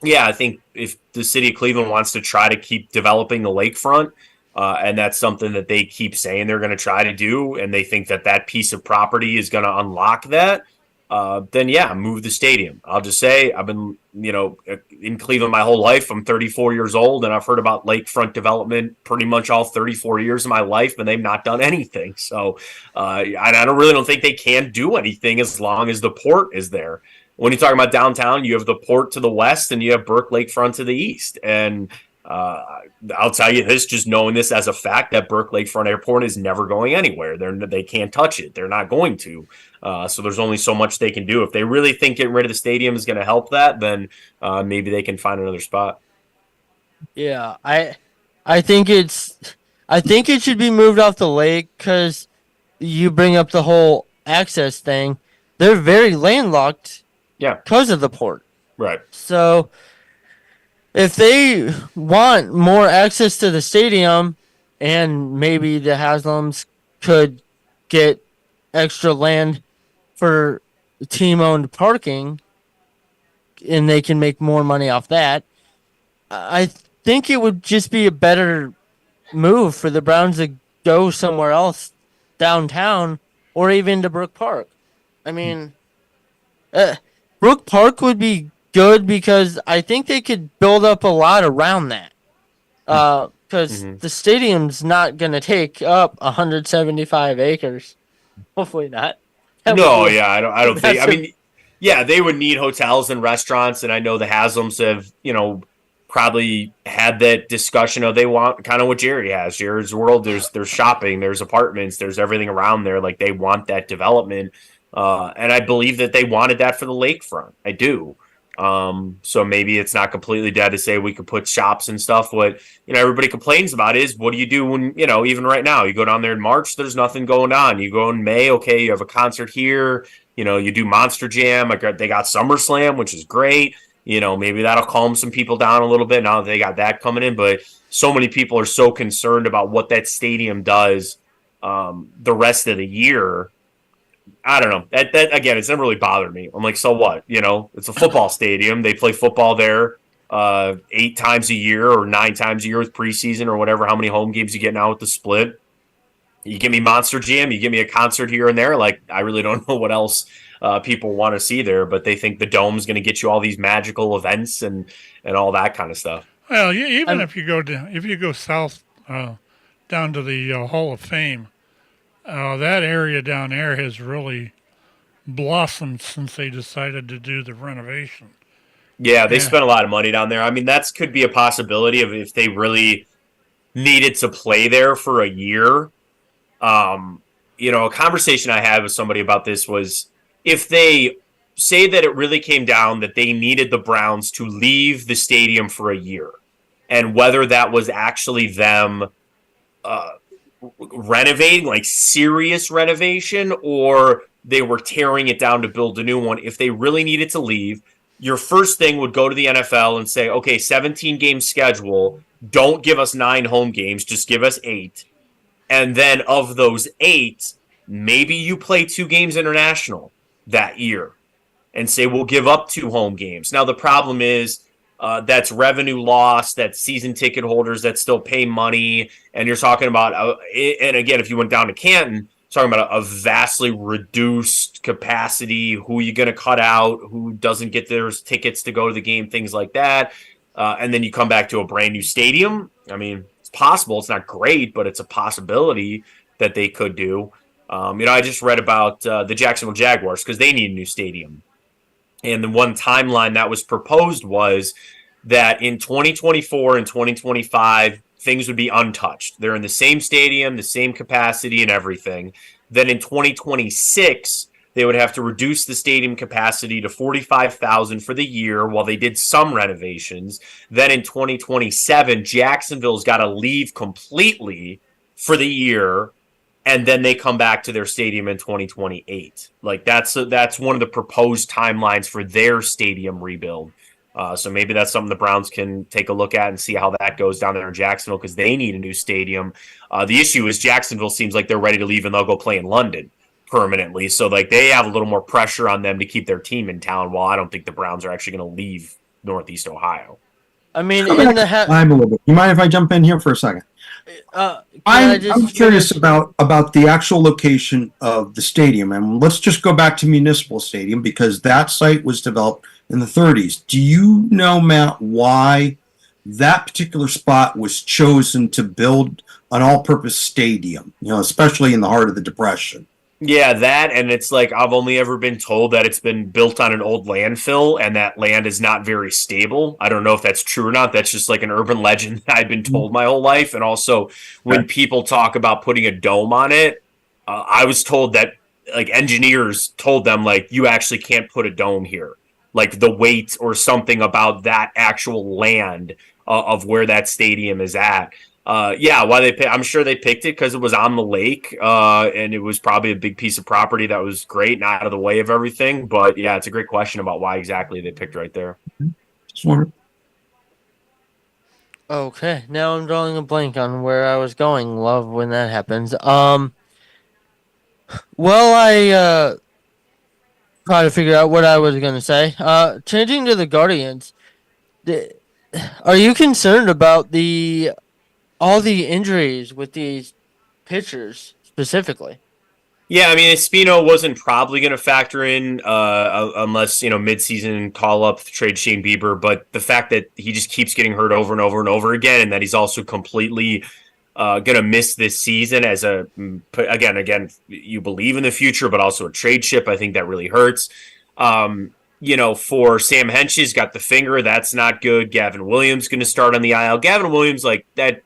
[SPEAKER 7] yeah, I think if the city of Cleveland wants to try to keep developing the lakefront, and that's something that they keep saying they're going to try to do, and they think that piece of property is going to unlock that, then yeah, move the stadium. I'll just say I've been, in Cleveland my whole life. I'm 34 years old, and I've heard about lakefront development pretty much all 34 years of my life, and they've not done anything. So I don't think they can do anything as long as the port is there. When you're talking about downtown, you have the port to the west and you have Burke Lakefront to the east. And I'll tell you this, just knowing this as a fact, that Burke Lakefront Airport is never going anywhere. They can't touch it. They're not going to. So there's only so much they can do. If they really think getting rid of the stadium is going to help that, then maybe they can find another spot.
[SPEAKER 4] Yeah, I think it should be moved off the lake because you bring up the whole access thing. They're very landlocked.
[SPEAKER 7] Yeah,
[SPEAKER 4] because of the port.
[SPEAKER 7] Right.
[SPEAKER 4] So if they want more access to the stadium, and maybe the Haslams could get extra land for team-owned parking, and they can make more money off that, I think it would just be a better move for the Browns to go somewhere else downtown or even to Brook Park. I mean, Brook Park would be good because I think they could build up a lot around that. Because the stadium's not going to take up 175 acres. Hopefully not.
[SPEAKER 7] I don't think. I mean, yeah, they would need hotels and restaurants, and I know the Haslams have, probably had that discussion of they want kind of what Jerry has. Jerry's world, there's shopping, there's apartments, there's everything around there. Like they want that development. And I believe that they wanted that for the lakefront. I do. So maybe it's not completely dead to say we could put shops and stuff. What, everybody complains about is what do you do when, even right now, you go down there in March, there's nothing going on. You go in May, okay, you have a concert here, you do Monster Jam. They got SummerSlam, which is great. Maybe that'll calm some people down a little bit now that they got that coming in. But so many people are so concerned about what that stadium does the rest of the year. I don't know. That again, it's never really bothered me. I'm like, so what? It's a football stadium. They play football there. 8 times a year or 9 times a year with preseason or whatever, how many home games you get now with the split. You give me Monster Jam, you give me a concert here and there. Like, I really don't know what else people want to see there, but they think the Dome's going to get you all these magical events and all that kind of stuff.
[SPEAKER 5] Well, even if you go south down to the Hall of Fame, that area down there has really blossomed since they decided to do the renovation.
[SPEAKER 7] Yeah, they spent a lot of money down there. I mean, that could be a possibility of if they really needed to play there for a year. A conversation I had with somebody about this was if they say that it really came down that they needed the Browns to leave the stadium for a year, and whether that was actually them renovating, like serious renovation, or they were tearing it down to build a new one. If they really needed to leave, your first thing would go to the NFL and say, okay, 17-game schedule. Don't give us 9 home games. Just give us 8. And then of those 8, maybe you play 2 games international that year and say, we'll give up 2 home games. Now, the problem is that's revenue loss, that's season ticket holders that still pay money. And you're talking about, and again, if you went down to Canton, talking about a vastly reduced capacity, who you're going to cut out, who doesn't get their tickets to go to the game, things like that. And then you come back to a brand new stadium. I mean, it's possible. It's not great, but it's a possibility that they could do. I just read about the Jacksonville Jaguars because they need a new stadium. And the one timeline that was proposed was that in 2024 and 2025, things would be untouched. They're in the same stadium, the same capacity and everything. Then in 2026, they would have to reduce the stadium capacity to 45,000 for the year while they did some renovations. Then in 2027, Jacksonville's got to leave completely for the year, and then they come back to their stadium in 2028. Like that's one of the proposed timelines for their stadium rebuild. So maybe that's something the Browns can take a look at and see how that goes down there in Jacksonville because they need a new stadium. The issue is Jacksonville seems like they're ready to leave and they'll go play in London permanently. So like they have a little more pressure on them to keep their team in town. While I don't think the Browns are actually going to leave Northeast Ohio.
[SPEAKER 4] I mean,
[SPEAKER 6] I'm a little bit. You mind if I jump in here for a second? I'm curious about the actual location of the stadium, and let's just go back to Municipal Stadium because that site was developed in the 30s. Do you know, Matt, why that particular spot was chosen to build an all-purpose stadium? Especially in the heart of the Depression.
[SPEAKER 7] Yeah, that, and it's like I've only ever been told that it's been built on an old landfill and that land is not very stable. I don't know if that's true or not. That's just like an urban legend that I've been told my whole life. And also, when people talk about putting a dome on it, I was told that like engineers told them like you actually can't put a dome here. Like the weight or something about that actual land of where that stadium is at. Why I'm sure they picked it because it was on the lake, and it was probably a big piece of property that was great and out of the way of everything. But yeah, it's a great question about why exactly they picked right there.
[SPEAKER 4] Okay, now I'm drawing a blank on where I was going. Love when that happens. I try to figure out what I was gonna say. Changing to the Guardians, are you concerned about all the injuries with these pitchers specifically?
[SPEAKER 7] Yeah, I mean, Espino wasn't probably going to factor in unless, midseason call-up trade Shane Bieber, but the fact that he just keeps getting hurt over and over and over again and that he's also completely going to miss this season as again, you believe in the future, but also a trade ship, I think that really hurts. For Sam Hench's got the finger, that's not good. Gavin Williams going to start on the IL. Gavin Williams, like, that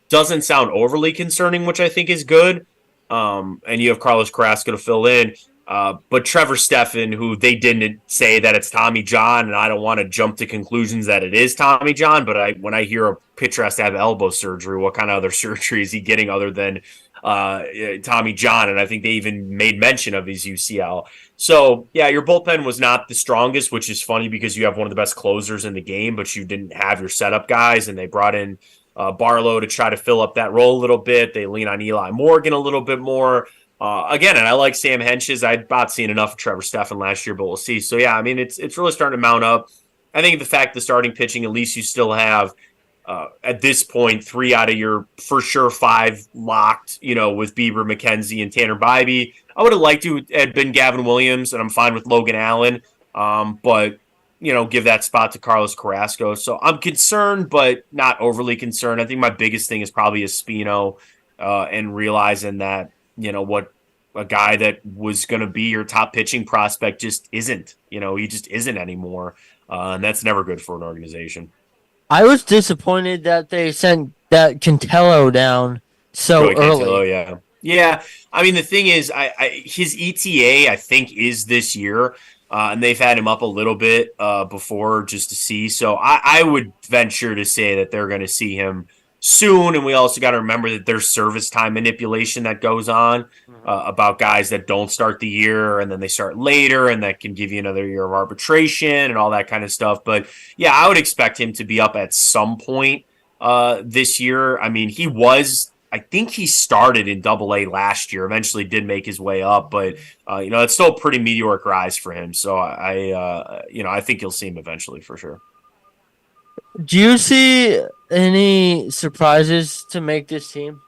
[SPEAKER 7] doesn't sound overly concerning, which I think is good. And you have Carlos Carrasco to fill in. But Trevor Stephan, who they didn't say that it's Tommy John, and I don't want to jump to conclusions that it is Tommy John, but when I hear a pitcher has to have elbow surgery, what kind of other surgery is he getting other than Tommy John? And I think they even made mention of his UCL. So, yeah, your bullpen was not the strongest, which is funny because you have one of the best closers in the game, but you didn't have your setup guys, and they brought in Barlow to try to fill up that role a little bit. They lean on Eli Morgan a little bit more. Again, and I like Sam Hench's. I'd about seen enough of Trevor Stephan last year, but we'll see. So, yeah, I mean, it's really starting to mount up. I think the fact the starting pitching, at least you still have at this point 3 out of your for sure 5 locked. With Bieber, McKenzie, and Tanner Bybee. I would have liked to have been Gavin Williams, and I'm fine with Logan Allen. But give that spot to Carlos Carrasco. So I'm concerned, but not overly concerned. I think my biggest thing is probably Espino, and realizing that what a guy that was going to be your top pitching prospect just isn't. He just isn't anymore, and that's never good for an organization.
[SPEAKER 4] I was disappointed that they sent that Cantello down so
[SPEAKER 7] Joey
[SPEAKER 4] early.
[SPEAKER 7] Cantillo, yeah. I mean, the thing is, his ETA I think is this year, and they've had him up a little bit before just to see. So I would venture to say that they're going to see him soon. And we also got to remember that there's service time manipulation that goes on about guys that don't start the year and then they start later, and that can give you another year of arbitration and all that kind of stuff. But yeah, I would expect him to be up at some point this year. I mean, I think he started in Double-A last year. Eventually, did make his way up, but it's still a pretty meteoric rise for him. So I think you'll see him eventually for sure.
[SPEAKER 4] Do you see any surprises to make this team?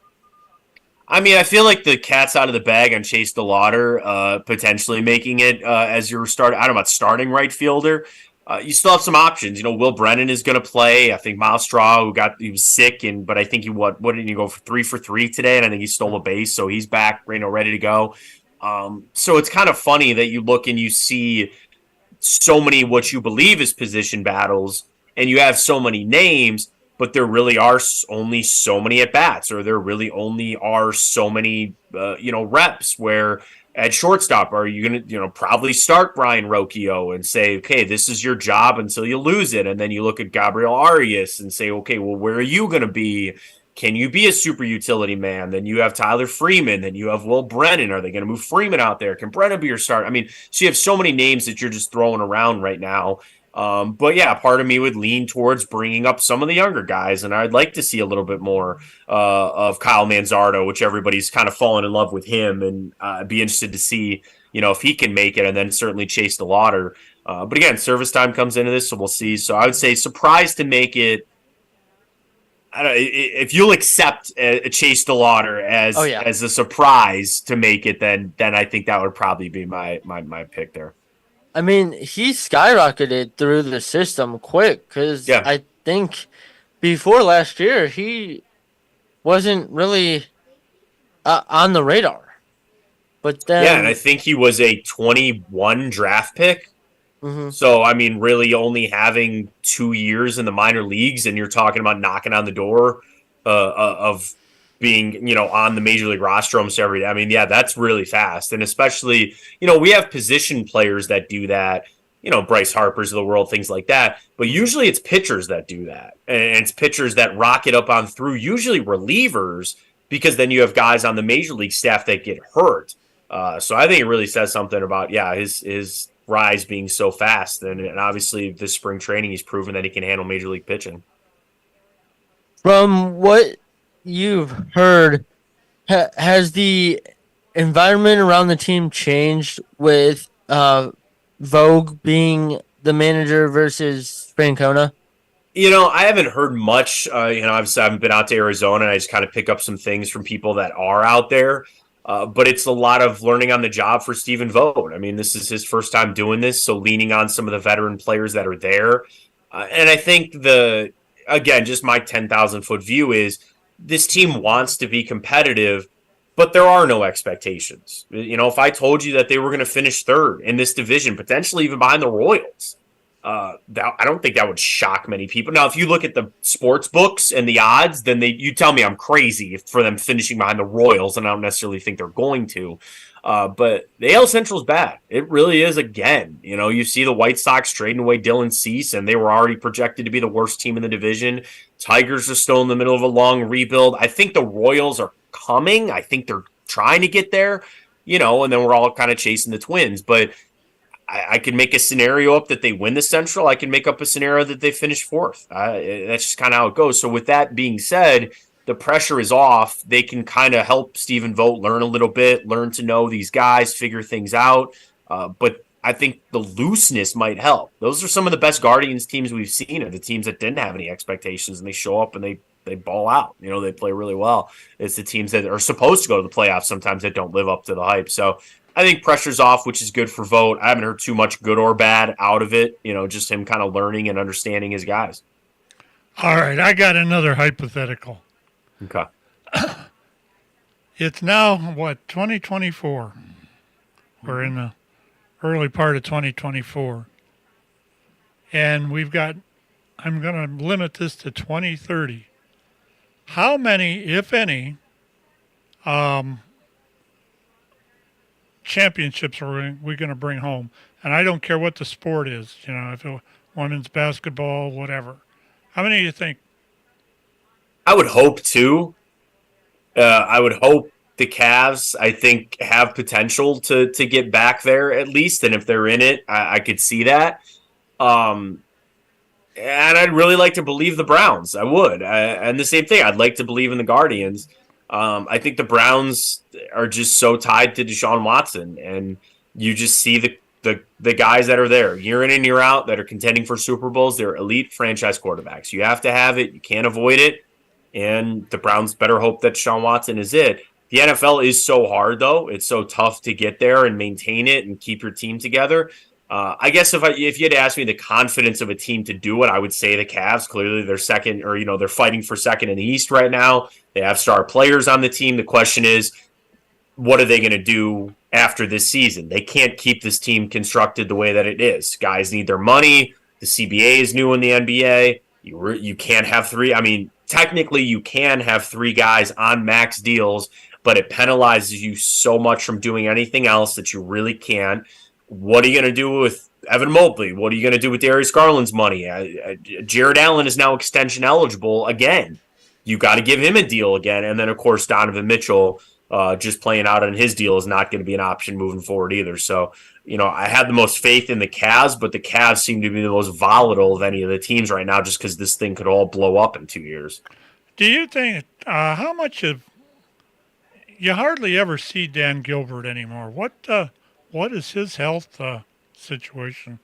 [SPEAKER 7] I mean, I feel like the cat's out of the bag on Chase DeLauder, potentially making it as your start. I don't know about starting right fielder. You still have some options. Will Brennan is going to play. I think Miles Straw, he was sick, but I think what did he go for 3 for 3 today? And I think he stole a base, so he's back, ready to go. So it's kind of funny that you look and you see so many what you believe is position battles, and you have so many names, but there really are only so many at bats, or there really only are so many reps where. At shortstop, are you going to, probably start Brian Rocchio and say, okay, this is your job until you lose it? And then you look at Gabriel Arias and say, okay, well, where are you going to be? Can you be a super utility man? Then you have Tyler Freeman. Then you have Will Brennan. Are they going to move Freeman out there? Can Brennan be your start? I mean, so you have so many names that you're just throwing around right now. But yeah, part of me would lean towards bringing up some of the younger guys, and I'd like to see a little bit more of Kyle Manzardo, which everybody's kind of fallen in love with him, and I'd be interested to see, if he can make it, and then certainly Chase DeLauder. But again, service time comes into this, so we'll see. So I would say surprised to make it. I don't know, if you'll accept a Chase DeLauder as a surprise to make it, then I think that would probably be my pick there.
[SPEAKER 4] I mean, he skyrocketed through the system quick because I think before last year he wasn't really on the radar. But then,
[SPEAKER 7] and I think he was a 21 draft pick.
[SPEAKER 4] Mm-hmm.
[SPEAKER 7] So, I mean, really only having 2 years in the minor leagues, and you're talking about knocking on the door of being, on the major league roster almost every day. I mean, yeah, that's really fast. And especially, we have position players that do that, Bryce Harper's of the world, things like that. But usually it's pitchers that do that. And it's pitchers that rocket up on through, usually relievers, because then you have guys on the major league staff that get hurt. So I think it really says something about, his rise being so fast. And obviously this spring training, he's proven that he can handle major league pitching.
[SPEAKER 4] From what you've heard, has the environment around the team changed with Vogue being the manager versus Francona?
[SPEAKER 7] I haven't heard much. Obviously I haven't been out to Arizona, and I just kind of pick up some things from people that are out there. But it's a lot of learning on the job for Stephen Vogt. I mean, this is his first time doing this, so leaning on some of the veteran players that are there. And I think just my 10,000 foot view is, this team wants to be competitive, but there are no expectations. If I told you that they were going to finish third in this division, potentially even behind the Royals, I don't think that would shock many people. Now, if you look at the sports books and the odds, then you tell me I'm crazy for them finishing behind the Royals, and I don't necessarily think they're going to. But the AL Central is bad. It really is again. You see the White Sox trading away Dylan Cease, and they were already projected to be the worst team in the division. Tigers are still in the middle of a long rebuild. I think the Royals are coming. I think they're trying to get there, and then we're all kind of chasing the Twins. But I can make a scenario up that they win the Central. I can make up a scenario that they finish fourth. That's just kind of how it goes. So with that being said, the pressure is off. They can kind of help Stephen Vogt learn a little bit, learn to know these guys, figure things out. But I think the looseness might help. Those are some of the best Guardians teams we've seen, are the teams that didn't have any expectations and they show up and they ball out. They play really well. It's the teams that are supposed to go to the playoffs sometimes that don't live up to the hype. So I think pressure's off, which is good for Vogt. I haven't heard too much good or bad out of it. Just him kind of learning and understanding his guys.
[SPEAKER 5] All right, I got another hypothetical.
[SPEAKER 7] Okay.
[SPEAKER 5] It's now, 2024? We're in the early part of 2024. And I'm going to limit this to 2030. How many, if any, championships are we going to bring home? And I don't care what the sport is, if it women's basketball, whatever. How many do you think?
[SPEAKER 7] I would hope two. I would hope the Cavs, I think, have potential to get back there at least. And if they're in it, I could see that. And I'd really like to believe the Browns. I would. And the same thing, I'd like to believe in the Guardians. I think the Browns are just so tied to Deshaun Watson. And you just see the guys that are there year in and year out that are contending for Super Bowls. They're elite franchise quarterbacks. You have to have it. You can't avoid it. And the Browns better hope that Deshaun Watson is it. The NFL is so hard, though. It's so tough to get there and maintain it and keep your team together. I guess if you had asked me the confidence of a team to do it, I would say the Cavs. Clearly, they're second, or they're fighting for second in the East right now. They have star players on the team. The question is, what are they going to do after this season? They can't keep this team constructed the way that it is. Guys need their money. The CBA is new in the NBA. You can't have three. I mean, technically, you can have three guys on max deals, but it penalizes you so much from doing anything else that you really can't. What are you going to do with Evan Mobley? What are you going to do with Darius Garland's money? Jared Allen is now extension eligible again. You got to give him a deal again. And then, of course, Donovan Mitchell just playing out on his deal is not going to be an option moving forward either. So, I had the most faith in the Cavs, but the Cavs seem to be the most volatile of any of the teams right now just because this thing could all blow up in 2 years.
[SPEAKER 5] Do you think, how much of, you hardly ever see Dan Gilbert anymore. What is his health situation?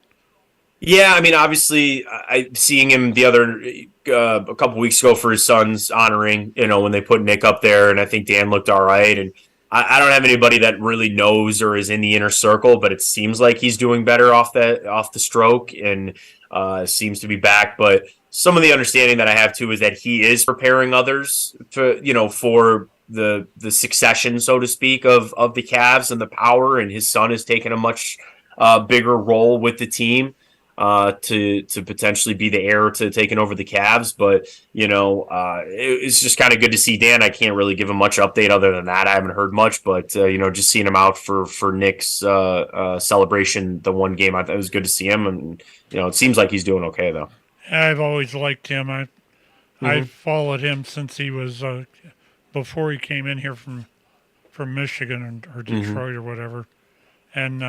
[SPEAKER 7] Yeah, I mean, obviously, seeing him a couple weeks ago for his son's honoring, when they put Nick up there, and I think Dan looked all right. And I don't have anybody that really knows or is in the inner circle, but it seems like he's doing better off the stroke and seems to be back. But some of the understanding that I have too is that he is preparing others for the succession, so to speak, of the Cavs and the power, and his son has taken a much bigger role with the team to potentially be the heir to taking over the Cavs. But it's just kind of good to see Dan. I can't really give him much update other than that. I haven't heard much, but just seeing him out for Nick's celebration, the one game, I thought it was good to see him, and it seems like he's doing okay though.
[SPEAKER 5] I've always liked him. I've followed him since he was before he came in here from Michigan or Detroit or whatever, and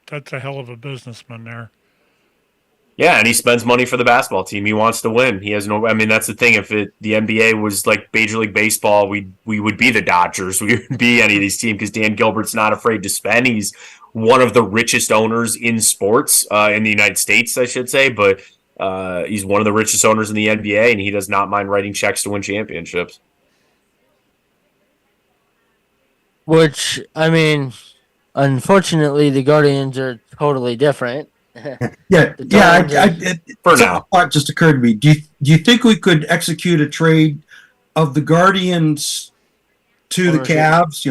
[SPEAKER 5] that's a hell of a businessman there.
[SPEAKER 7] Yeah, and he spends money for the basketball team. He wants to win. He has no. I mean, that's the thing. If the NBA was like Major League Baseball, we would be the Dodgers. We wouldn't be any of these teams because Dan Gilbert's not afraid to spend. He's one of the richest owners in sports in the United States, I should say. But he's one of the richest owners in the NBA, and he does not mind writing checks to win championships.
[SPEAKER 4] Which, I mean, unfortunately, the Guardians are totally different.
[SPEAKER 7] For now,
[SPEAKER 6] thought just occurred to me. Do you think we could execute a trade of the Guardians to the Cavs?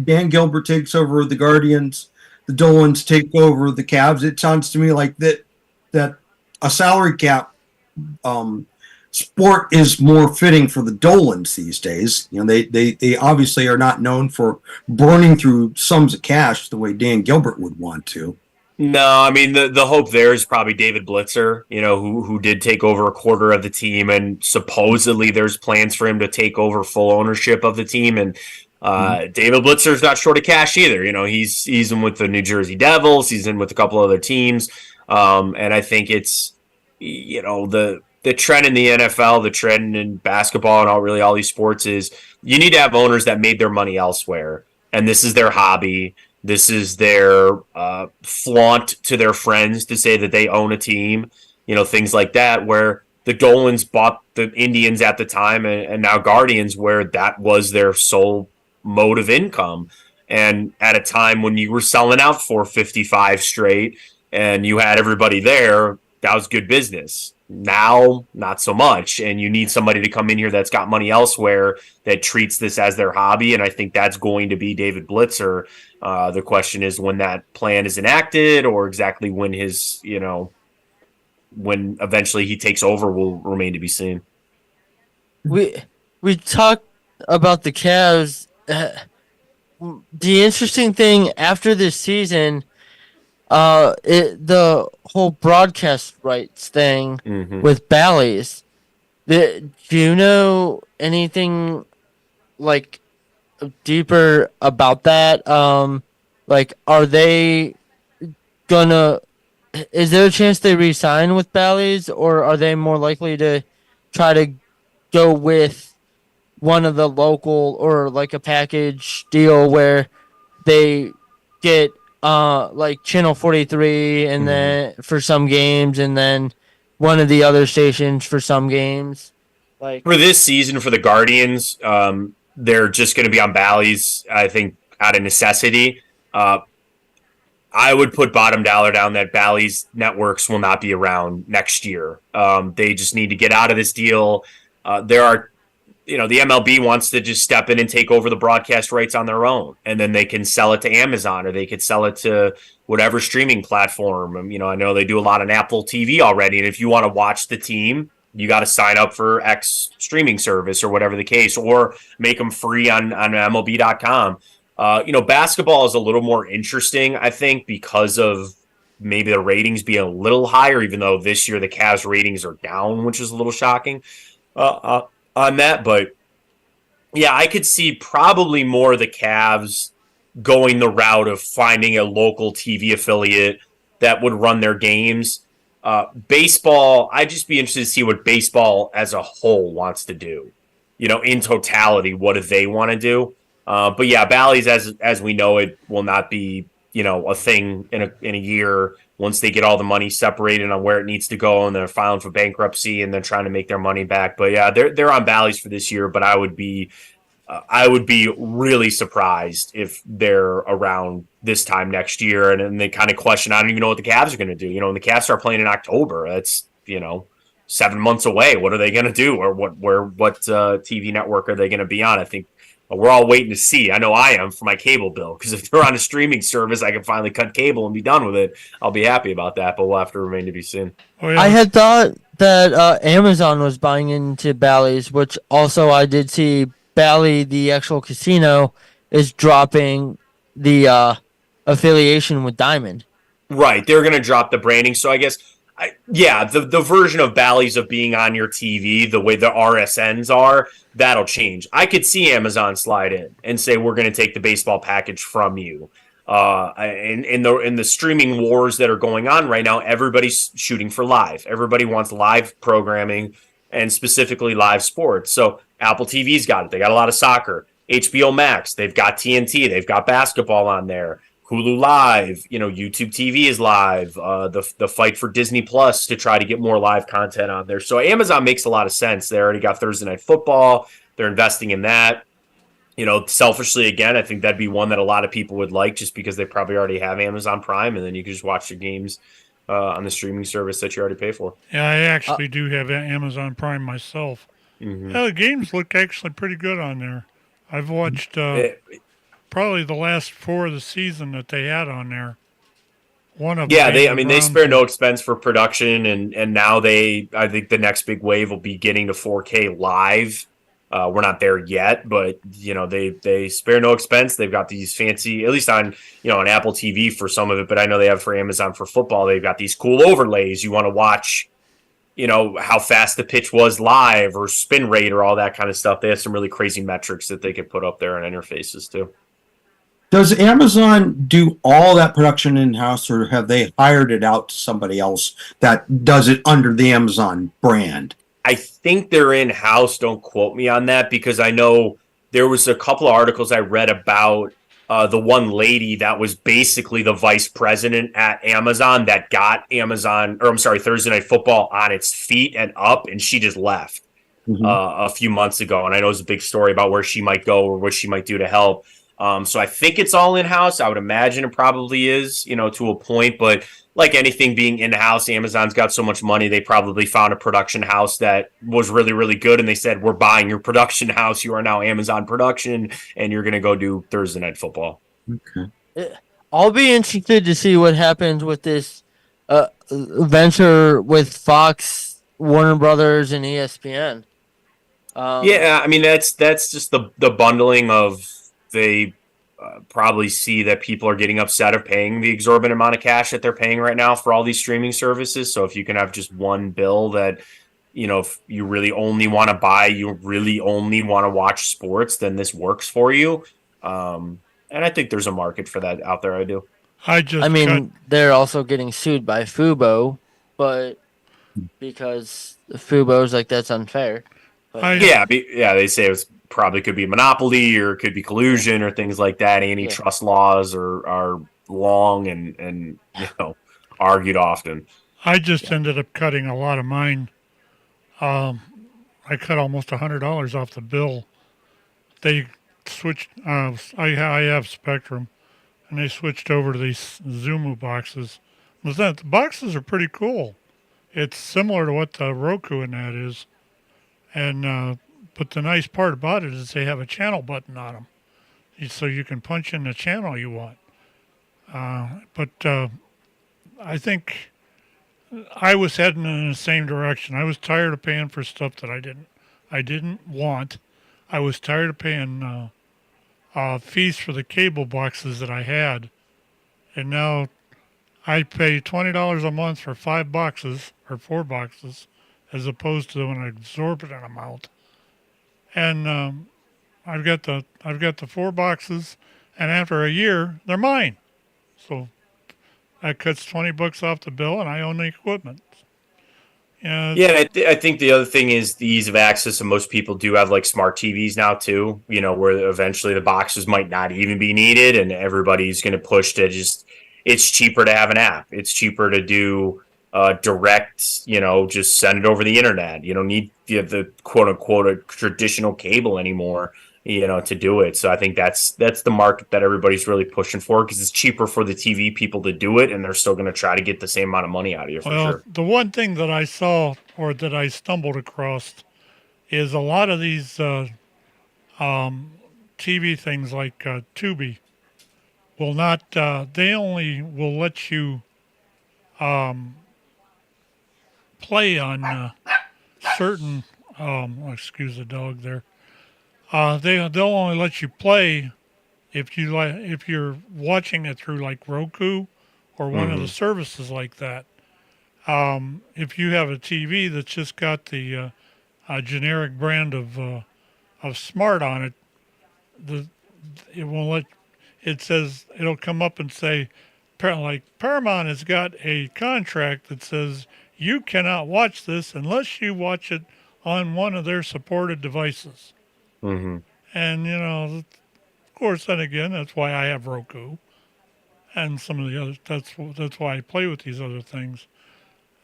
[SPEAKER 6] Dan Gilbert takes over the Guardians, the Dolans take over the Cavs. It sounds to me like that a salary cap sport is more fitting for the Dolans these days. They obviously are not known for burning through sums of cash the way Dan Gilbert would want to.
[SPEAKER 7] No, I mean, the hope there is probably David Blitzer, who did take over a quarter of the team, and supposedly there's plans for him to take over full ownership of the team. And David Blitzer's not short of cash either. He's in with the New Jersey Devils. He's in with a couple other teams. And I think it's, the trend in the NFL, the trend in basketball and all these sports is you need to have owners that made their money elsewhere. And this is their hobby. This is their flaunt to their friends to say that they own a team, things like that, where the Dolans bought the Indians at the time and now Guardians, where that was their sole mode of income. And at a time when you were selling out for 55 straight and you had everybody there, that was good business. Now, not so much. And you need somebody to come in here that's got money elsewhere that treats this as their hobby. And I think that's going to be David Blitzer. The question is when that plan is enacted or exactly when his, when eventually he takes over will remain to be seen.
[SPEAKER 4] We talked about the Cavs. The interesting thing after this season, the whole broadcast rights thing with Bally's. Do you know anything like deeper about that? Are they gonna? Is there a chance they re-sign with Bally's, or are they more likely to try to go with one of the local or like a package deal where they get like channel 43 and then for some games and then one of the other stations for some games? Like
[SPEAKER 7] for this season for the Guardians, they're just going to be on Bally's, I think, out of necessity. I would put bottom dollar down that Bally's networks will not be around next year. They just need to get out of this deal. There are, the MLB wants to just step in and take over the broadcast rights on their own, and then they can sell it to Amazon or they could sell it to whatever streaming platform. I know they do a lot on Apple TV already, and if you want to watch the team, you got to sign up for X streaming service or whatever the case, or make them free on MLB.com. Basketball is a little more interesting, I think, because of maybe the ratings being a little higher, even though this year the Cavs ratings are down, which is a little shocking on that. But yeah, I could see probably more the Cavs going the route of finding a local TV affiliate that would run their games. Baseball, I'd just be interested to see what baseball as a whole wants to do. In totality, what do they want to do? But yeah, Bally's, as we know it, will not be a thing in a year once they get all the money separated on where it needs to go and they're filing for bankruptcy and they're trying to make their money back. But yeah, they're on Bally's for this year. But I would be really surprised if they're around this time next year. And they kind of question, I don't even know what the Cavs are going to do. When the Cavs start playing in October, that's 7 months away. What are they going to do, or what TV network are they going to be on? I think we're all waiting to see. I know I am for my cable bill, because if they're on a streaming service, I can finally cut cable and be done with it. I'll be happy about that, but we'll have to remain to be seen.
[SPEAKER 5] Oh, yeah.
[SPEAKER 4] I had thought that Amazon was buying into Bally's, which also I did see Bally, the actual casino, is dropping the affiliation with Diamond.
[SPEAKER 7] Right, they're going to drop the branding. So I guess, the version of Bally's of being on your TV, the way the RSNs are, that'll change. I could see Amazon slide in and say, we're going to take the baseball package from you. In the streaming wars that are going on right now, everybody's shooting for live. Everybody wants live programming and specifically live sports. So Apple TV's got it. They got a lot of soccer. HBO Max, they've got TNT. They've got basketball on there. Hulu Live, YouTube TV is live. The fight for Disney Plus to try to get more live content on there. So Amazon makes a lot of sense. They already got Thursday Night Football. They're investing in that. Selfishly, again, I think that'd be one that a lot of people would like, just because they probably already have Amazon Prime, and then you can just watch the games on the streaming service that you already pay for.
[SPEAKER 5] Yeah, I actually do have Amazon Prime myself.
[SPEAKER 7] Mm-hmm.
[SPEAKER 5] Yeah, the games look actually pretty good on there. I've watched probably the last 4 of the season that they had on there. One of
[SPEAKER 7] they spare no expense for production, and now I think the next big wave will be getting to 4K live. We're not there yet, but they spare no expense. They've got these fancy, at least on on Apple TV for some of it, but I know they have for Amazon for football. They've got these cool overlays. You want to watch, how fast the pitch was live or spin rate or all that kind of stuff. They have some really crazy metrics that they could put up there on interfaces too.
[SPEAKER 6] Does Amazon do all that production in-house, or have they hired it out to somebody else that does it under the Amazon brand?
[SPEAKER 7] I think they're in-house. Don't quote me on that, because I know there was a couple of articles I read about the one lady that was basically the vice president at Amazon that got Thursday Night Football on its feet and up, and she just left a few months ago. And I know it's a big story about where she might go or what she might do to help. So I think it's all in-house. I would imagine it probably is, to a point. But like anything being in-house, Amazon's got so much money, they probably found a production house that was really, really good. And they said, we're buying your production house. You are now Amazon Production, and you're going to go do Thursday Night Football.
[SPEAKER 6] Okay.
[SPEAKER 4] I'll be interested to see what happens with this venture with Fox, Warner Brothers, and ESPN.
[SPEAKER 7] Yeah, I mean that's just the bundling of they probably see that people are getting upset of paying the exorbitant amount of cash that they're paying right now for all these streaming services. So if you can have just one bill that, if you really only want to watch sports, then this works for you. And I think there's a market for that out there. I do.
[SPEAKER 4] They're also getting sued by Fubo, but because Fubo's like, that's unfair. But,
[SPEAKER 7] they say it probably could be monopoly or it could be collusion or things like that. Antitrust laws are long and argued often.
[SPEAKER 5] I just ended up cutting a lot of mine. I cut almost $100 off the bill. They switched. I have Spectrum, and they switched over to these Zumu boxes. The boxes are pretty cool. It's similar to what the Roku and that is. And but the nice part about it is they have a channel button on them, so you can punch in the channel you want. But I think I was heading in the same direction. I was tired of paying for stuff that I didn't want. I was tired of paying fees for the cable boxes that I had, and now I pay $20 a month for 5 boxes or 4 boxes, as opposed to an exorbitant amount. And I've got the 4 boxes, and after a year, they're mine. So that cuts $20 off the bill, and I own the equipment.
[SPEAKER 7] I think the other thing is the ease of access, and most people do have like smart TVs now too. Where eventually the boxes might not even be needed, and everybody's going to push to just. It's cheaper to have an app. It's cheaper to do. Direct, just send it over the internet. You don't need the quote unquote a traditional cable anymore, to do it. So I think that's the market that everybody's really pushing for, because it's cheaper for the TV people to do it, and they're still going to try to get the same amount of money out of you for sure.
[SPEAKER 5] The one thing that I saw or that I stumbled across is a lot of these TV things like Tubi will not. They only will let you. Play on certain excuse the dog there. They'll only let you play if you're watching it through like Roku or one of the services like that. If you have a TV that's just got the generic brand of Smart on it, it won't let. It says it'll come up and say, like Paramount has got a contract that says you cannot watch this unless you watch it on one of their supported devices. Mm-hmm. And, of course, then again, that's why I have Roku and some of the others. That's why I play with these other things.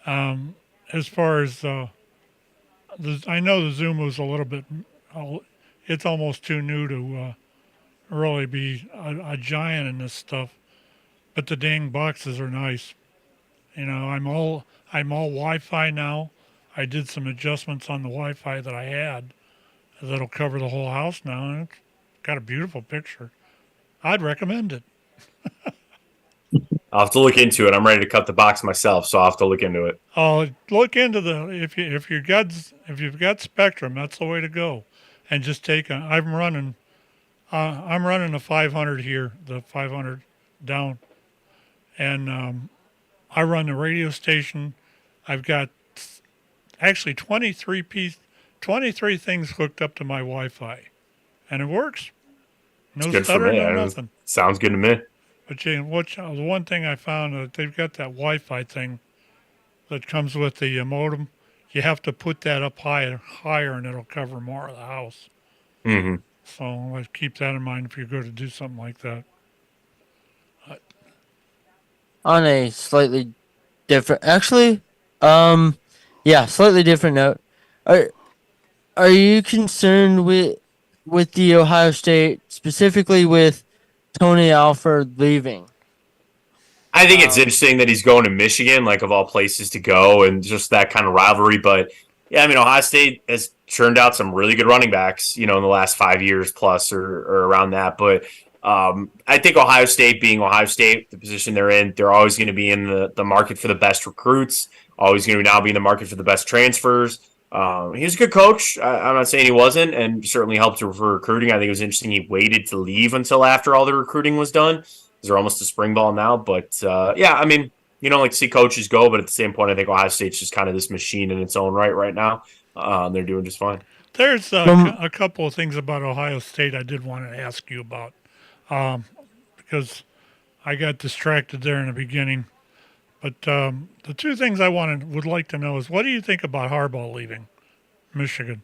[SPEAKER 5] As far as, I know the Zoom was a little bit, it's almost too new to really be a giant in this stuff. But the dang boxes are nice. I'm all Wi-Fi now. I did some adjustments on the Wi-Fi that I had that'll cover the whole house now, and it's got a beautiful picture. I'd recommend it.
[SPEAKER 7] I'll have to look into it. I'm ready to cut the box myself, so I'll have to look into it.
[SPEAKER 5] Look into if you've got Spectrum, that's the way to go. And just I'm running a 500 here, the 500 down, and I run the radio station. I've got actually 23 things hooked up to my Wi-Fi, and it works. No stutter, no nothing.
[SPEAKER 7] Sounds good to me.
[SPEAKER 5] But the one thing I found, they've got that Wi-Fi thing that comes with the modem. You have to put that up higher, and it'll cover more of the house.
[SPEAKER 7] Mm-hmm.
[SPEAKER 5] So let's keep that in mind if you're going to do something like that.
[SPEAKER 4] On a slightly different, slightly different note. Are are you concerned with the Ohio State, specifically with Tony Alford leaving?
[SPEAKER 7] I think it's interesting that he's going to Michigan, like of all places to go, and just that kind of rivalry. But yeah, I mean, Ohio State has turned out some really good running backs, in the last 5 years plus or around that. But I think Ohio State, being Ohio State, the position they're in, they're always going to be in the market for the best recruits, always going to now be in the market for the best transfers. He's a good coach. I'm not saying he wasn't, and certainly helped for recruiting. I think it was interesting he waited to leave until after all the recruiting was done. They're almost a spring ball now. But yeah, I mean, you don't like to see coaches go, but at the same point, I think Ohio State's just kind of this machine in its own right now. They're doing just fine.
[SPEAKER 5] There's a couple of things about Ohio State I did want to ask you about because I got distracted there in the beginning. But the two things I would like to know is, what do you think about Harbaugh leaving Michigan?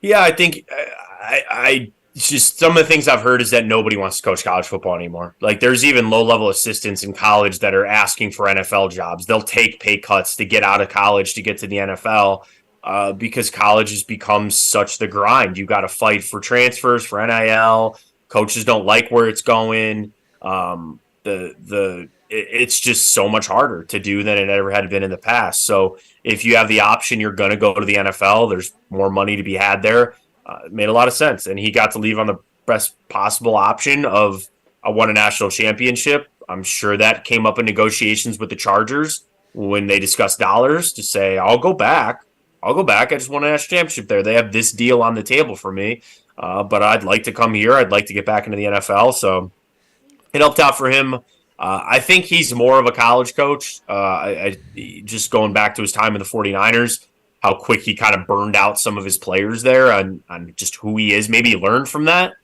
[SPEAKER 7] Yeah, I think I it's just some of the things I've heard is that nobody wants to coach college football anymore. Like there's even low-level assistants in college that are asking for NFL jobs. They'll take pay cuts to get out of college to get to the NFL because college has become such the grind. You got to fight for transfers, for NIL. Coaches don't like where it's going. It's just so much harder to do than it ever had been in the past. So if you have the option, you're going to go to the NFL. There's more money to be had there. It made a lot of sense. And he got to leave on the best possible option of won a national championship. I'm sure that came up in negotiations with the Chargers when they discussed dollars to say, I'll go back. I just won a national championship there. They have this deal on the table for me. But I'd like to come here. I'd like to get back into the NFL. So it helped out for him. I think he's more of a college coach. Just going back to his time in the 49ers, how quick he kind of burned out some of his players there on just who he is. Maybe he learned from that.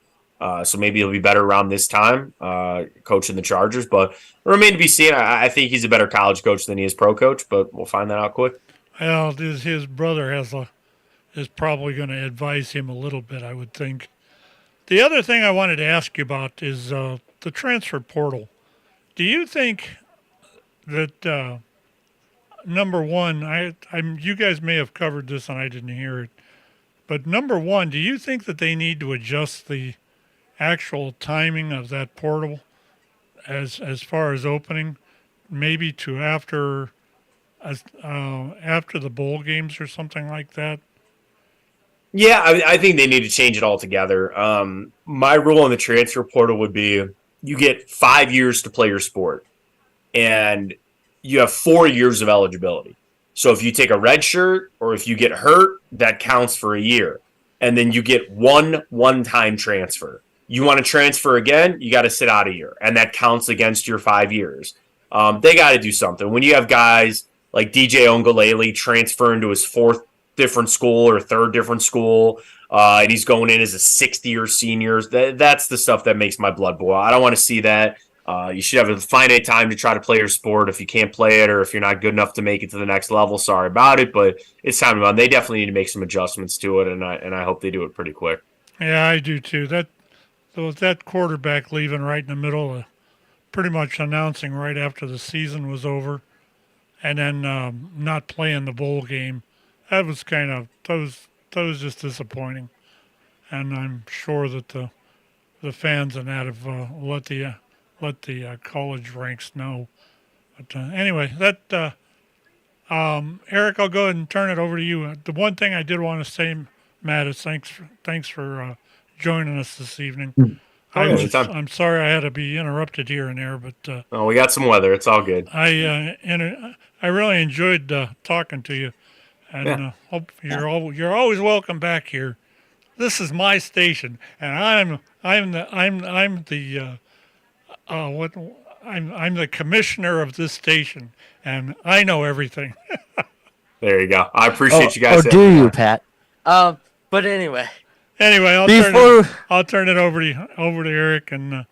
[SPEAKER 7] So maybe he'll be better around this time, coaching the Chargers. But it remains to be seen. I think he's a better college coach than he is pro coach, but we'll find that out quick.
[SPEAKER 5] Well, his brother is probably going to advise him a little bit, I would think. The other thing I wanted to ask you about is the transfer portal. Do you think that number one, you guys may have covered this and I didn't hear it, but number one, do you think that they need to adjust the actual timing of that portal as far as opening, maybe to after the bowl games or something like that?
[SPEAKER 7] Yeah, I think they need to change it altogether. My rule in the transfer portal would be you get 5 years to play your sport, and you have 4 years of eligibility. So if you take a red shirt or if you get hurt, that counts for a year. And then you get one-time transfer. You want to transfer again, you got to sit out a year, and that counts against your 5 years. They got to do something. When you have guys like DJ Ongalele transferring to his fourth different school or third different school, and he's going in as a sixth-year senior, that's the stuff that makes my blood boil. I don't want to see that. You should have a finite time to try to play your sport. If you can't play it or if you're not good enough to make it to the next level, sorry about it, but it's time to move on. They definitely need to make some adjustments to it, and I hope they do it pretty quick.
[SPEAKER 5] Yeah, I do too. That quarterback leaving right in the middle of pretty much announcing right after the season was over and then not playing the bowl game, that was just disappointing. And I'm sure that the fans and that have let the college ranks know. But anyway, Erik, I'll go ahead and turn it over to you. The one thing I did want to say, Matt, is thanks for joining us this evening. I'm sorry I had to be interrupted here and there, but
[SPEAKER 7] we got some weather. It's all good.
[SPEAKER 5] I really enjoyed talking to you, and hope you're always welcome back here. This is my station, and I'm the commissioner of this station, and I know everything.
[SPEAKER 7] There you go. I appreciate you guys.
[SPEAKER 4] Oh, do you, Pat? But anyway,
[SPEAKER 5] I'll turn it over to Erik, and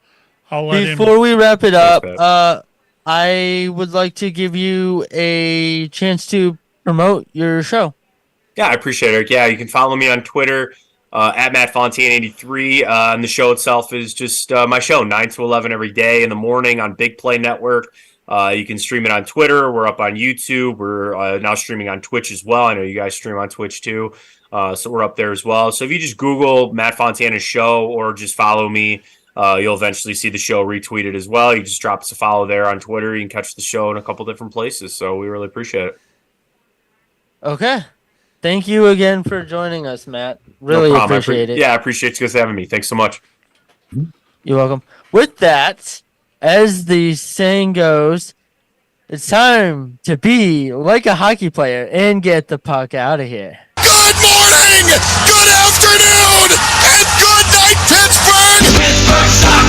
[SPEAKER 5] I'll let him.
[SPEAKER 4] Before we wrap it up, I would like to give you a chance to promote your show.
[SPEAKER 7] Yeah, I appreciate it, Erik. Yeah, you can follow me on Twitter at Matt Fontana 83. And the show itself is just my show, 9 to 11 every day in the morning on Big Play Network. You can stream it on Twitter. We're up on YouTube. We're now streaming on Twitch as well. I know you guys stream on Twitch too. So we're up there as well. So if you just Google Matt Fontana's show or just follow me, you'll eventually see the show retweeted as well. You just drop us a follow there on Twitter. You can catch the show in a couple different places. So we really appreciate it.
[SPEAKER 4] Okay. Thank you again for joining us, Matt. Really appreciate it.
[SPEAKER 7] Yeah, I appreciate you guys having me. Thanks so much.
[SPEAKER 4] You're welcome. With that, as the saying goes, it's time to be like a hockey player and get the puck out of here.
[SPEAKER 8] Good morning, good afternoon, and good night, Pittsburgh! Pittsburgh